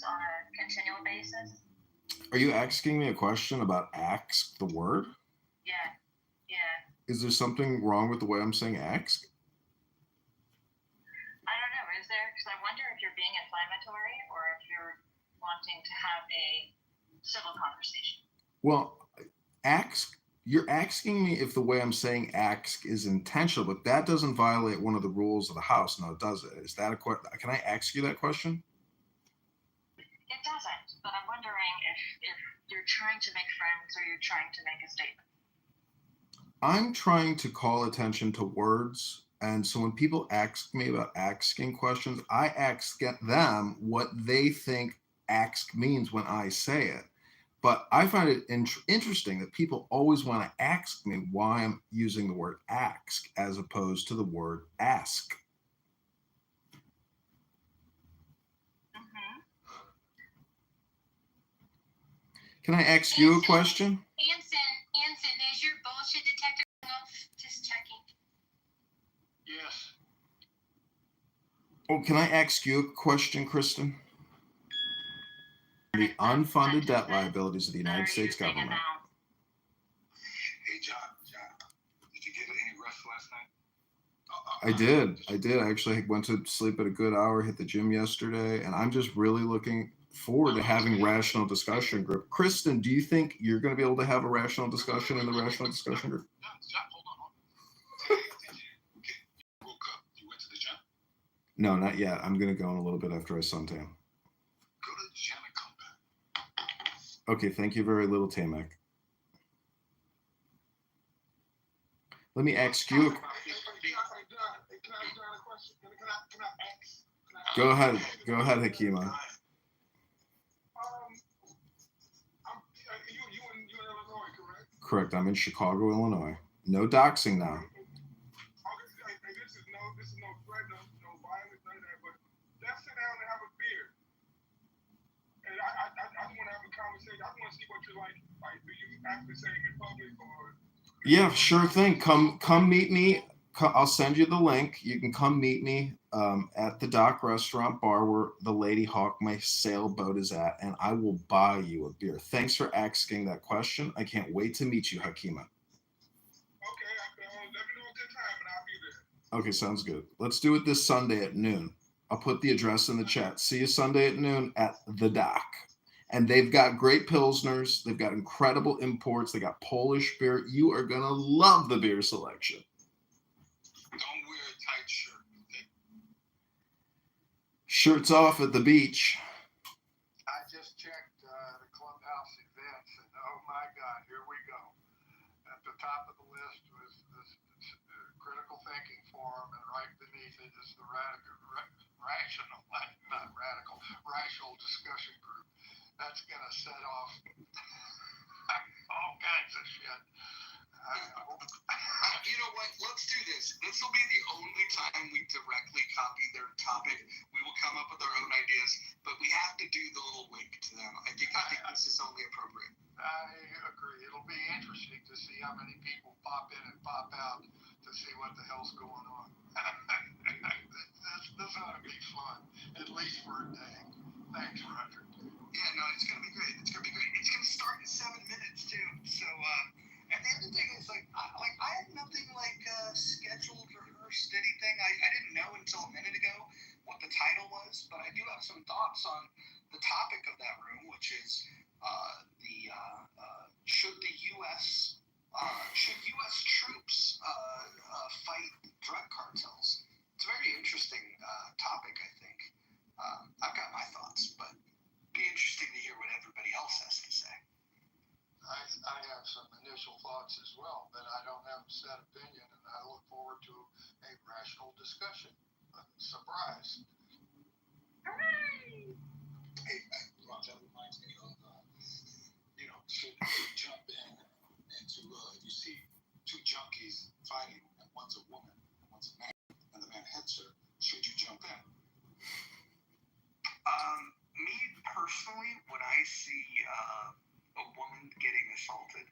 use on a continual basis. Are you asking me a question about ask the word? Yeah, yeah. Is there something wrong with the way I'm saying ask? I don't know. Is there? Because I wonder if you're being inflammatory or if you're wanting to have a civil conversation. Well, ask. You're asking me if the way I'm saying ask is intentional, but that doesn't violate one of the rules of the house. No, does it? Is that a question? Can I ask you that question? It doesn't, but I'm wondering if you're trying to make friends or you're trying to make a statement. I'm trying to call attention to words. And so when people ask me about asking questions, I ask them what they think ask means when I say it. But I find it interesting that people always want to ask me why I'm using the word ask as opposed to the word ask. Mm-hmm. Can I ask you a question? Anson, is your bullshit detector off? Just checking. Yes. Oh, can I ask you a question, Kristen? The unfunded debt liabilities of the United States government. Hey, John, did you get any rest last night? I did. I actually went to sleep at a good hour, hit the gym yesterday, and I'm just really looking forward to having rational discussion group. Kristen, do you think you're going to be able to have a rational discussion in the rational discussion group? John, hold on. You woke up. You went to the gym? No, not yet. I'm going to go in a little bit after I suntan. Go to the gym and come back. Okay, thank you very little, Tamek. Let me ask you. Go ahead, Hakima. You in Illinois, correct? Correct. I'm in Chicago, Illinois. No doxing now. Okay, this is no threat, no violence, none of that. But let's sit down and have a beer. And I just want to have a conversation. I want to see what you're like. Like, do you act the same in public or? Yeah, sure thing. Come meet me. I'll send you the link. You can come meet me at the Dock Restaurant Bar where the Lady Hawk, my sailboat, is at, and I will buy you a beer. Thanks for asking that question. I can't wait to meet you, Hakima. Okay, let me know a good time, and I'll be there. Okay, sounds good. Let's do it this Sunday at noon. I'll put the address in the chat. See you Sunday at noon at the Dock. And they've got great Pilsners. They've got incredible imports. They got Polish beer. You are going to love the beer selection. Don't wear a tight shirt, okay? Shirts off at the beach. I just checked the clubhouse events, and oh my God, here we go. At the top of the list was this critical thinking forum, and right beneath it is the rational discussion group. That's going to set off all kinds of shit. You know what? Let's do this. This will be the only time we directly copy their topic. We will come up with our own ideas, but we have to do the little wink to them. I think this is only appropriate. I agree. It'll be interesting to see how many people pop in and pop out to see what the hell's going on. This ought to be fun, at least for a day. Thanks, Roger. Yeah, no, it's going to be great. It's going to start in 7 minutes, too. So, and the other thing is, I had nothing, scheduled, rehearsed, anything. I didn't know until a minute ago what the title was, but I do have some thoughts on the topic of that room, which is should U.S. troops fight drug cartels? It's a very interesting topic, I think. I've got my thoughts, but it'd be interesting to hear what everybody else has to say. I have some initial thoughts as well, but I don't have a set opinion, and I look forward to a rational discussion. Surprise. Hey, Rob, that reminds me of, should you jump in into, if you see two junkies fighting, and one's a woman, and one's a man, and the man hits her, should you jump in? Me personally, when I see a woman getting assaulted,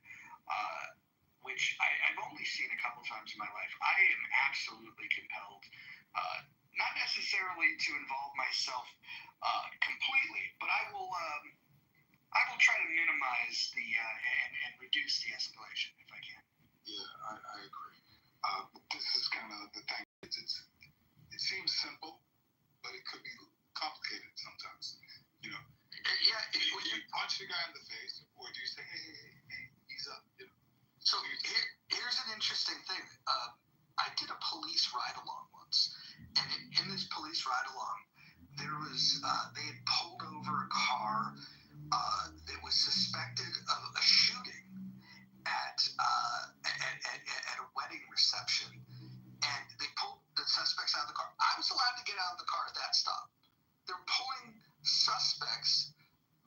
which I've only seen a couple times in my life, I am absolutely compelled, not necessarily necessarily to involve myself completely, but I will try to minimize and reduce the escalation if I can. Yeah, I agree. This is kind of the thing. It seems simple, but it could be complicated sometimes. You know. Yeah. Do you punch the guy in the face, or do you say, hey, ease up? You know. So here's an interesting thing. I did a police ride-along once, and in this police ride-along, there was they had pulled over a car that was suspected of a shooting at a wedding reception, and they pulled the suspects out of the car. I was allowed to get out of the car at that stop. They're pulling suspects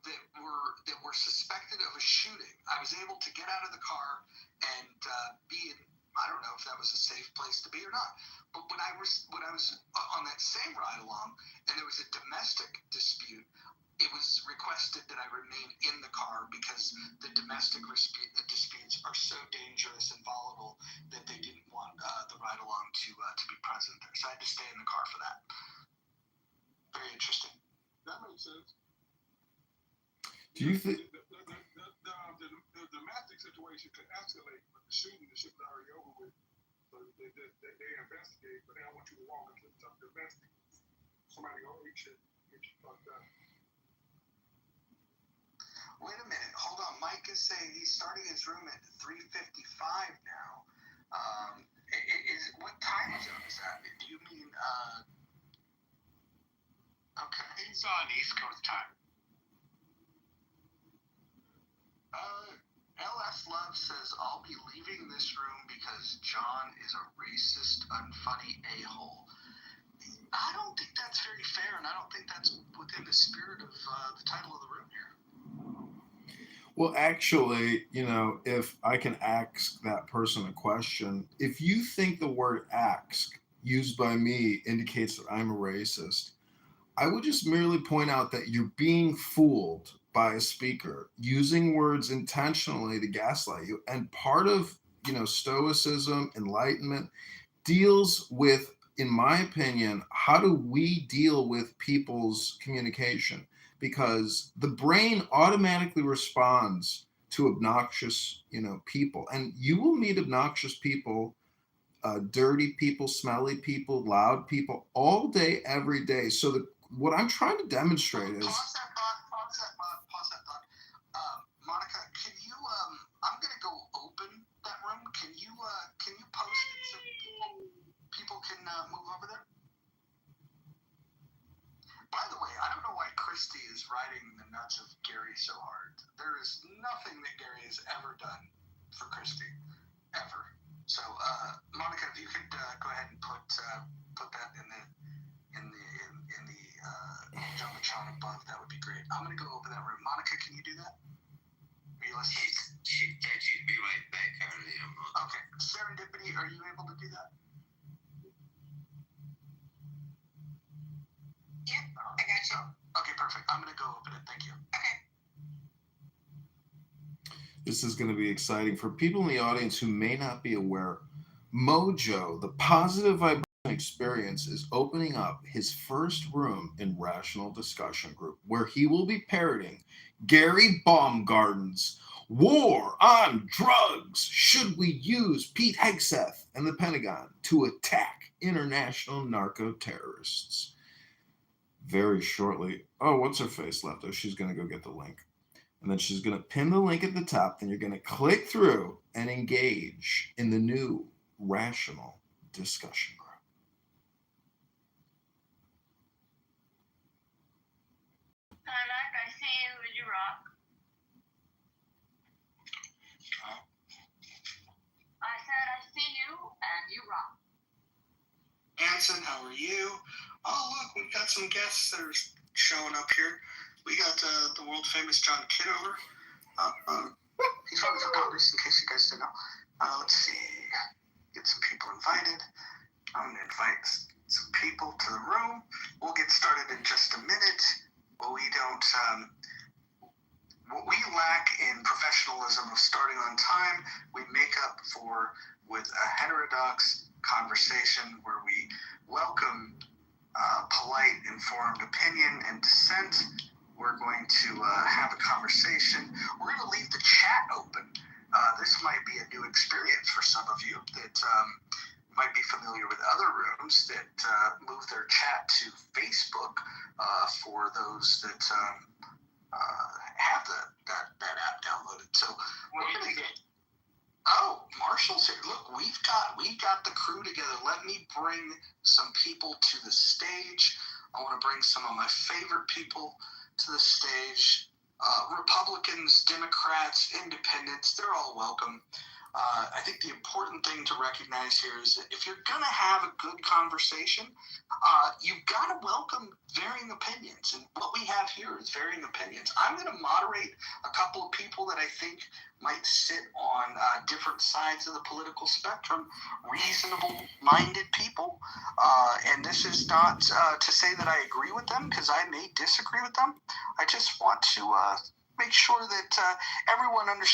that were suspected of a shooting. I was able to get out of the car and be in. I don't know if that was a safe place to be or not. But when I was on that same ride along, and there was a domestic dispute, it was requested that I remain in the car because the domestic disputes are so dangerous and volatile that they didn't want the ride along to be present there. So I had to stay in the car for that. Very interesting. That makes sense. Do you think the domestic situation could escalate, but the shooting is already over with? So they investigate, but they don't want you to walk into something domestic. Somebody go, hey, shit, get you fucked up. Wait a minute, hold on. Mike is saying he's starting his room at 3:55 now. What time zone is that? Do you mean? Okay. He's on East Coast time. LS Love says, I'll be leaving this room because John is a racist, unfunny a-hole. I don't think that's very fair, and I don't think that's within the spirit of the title of the room here. Well, actually, if I can ask that person a question, if you think the word ask used by me indicates that I'm a racist, I would just merely point out that you're being fooled by a speaker using words intentionally to gaslight you. And part of, stoicism, enlightenment deals with, in my opinion, how do we deal with people's communication? Because the brain automatically responds to obnoxious, people. And you will meet obnoxious people, dirty people, smelly people, loud people all day, every day. So what I'm trying to demonstrate is... Pause that thought. Monica, can you, I'm going to go open that room. Can you post it so people can move over there? By the way, I don't know why Christy is riding the nuts of Gary so hard. There is nothing that Gary has ever done for Christy, ever. So, Monica, if you could go ahead and put that in the Jumbotron above, that would be great. I'm gonna go over that room. Monica, can you do that? Are you listening? She'd be right back earlier. Okay. Serendipity, are you able to do that? Yep, I got you. Okay, perfect. I'm gonna go open it. Thank you. Okay. This is going to be exciting for people in the audience who may not be aware. Mojo, the positive vibration experience, is opening up his first room in Rational Discussion Group, where he will be parroting Gary Baumgarten's War on Drugs. Should we use Pete Hegseth and the Pentagon to attack international narco-terrorists? Very shortly. Oh, what's her face left? Oh, she's going to go get the link. And then she's going to pin the link at the top. Then you're going to click through and engage in the new Rational Discussion Group. I see you. Would you rock? I said I see you and you rock. Anson, how are you? Oh, look, we've got some guests that are showing up here. We got the world famous John Kitover. He's running for Congress, in case you guys didn't know. Let's see. Get some people invited. I'm going to invite some people to the room. We'll get started in just a minute. What we lack in professionalism of starting on time, we make up for with a heterodox conversation where we welcome informed opinion and dissent. We're going to have a conversation. We're going to leave the chat open. This might be a new experience for some of you that might be familiar with other rooms that move their chat to Facebook for those that have that app downloaded. So we're going to get. Oh, Marshall's here. Look, we've got the crew together. Let me bring some people to the stage. I want to bring some of my favorite people to the stage. Republicans, Democrats, Independents, they're all welcome. I think the important thing to recognize here is that if you're going to have a good conversation, you've got to welcome varying opinions. And what we have here is varying opinions. I'm going to moderate a couple of people that I think might sit on different sides of the political spectrum, reasonable-minded people. And this is not to say that I agree with them, because I may disagree with them. I just want to make sure that everyone understands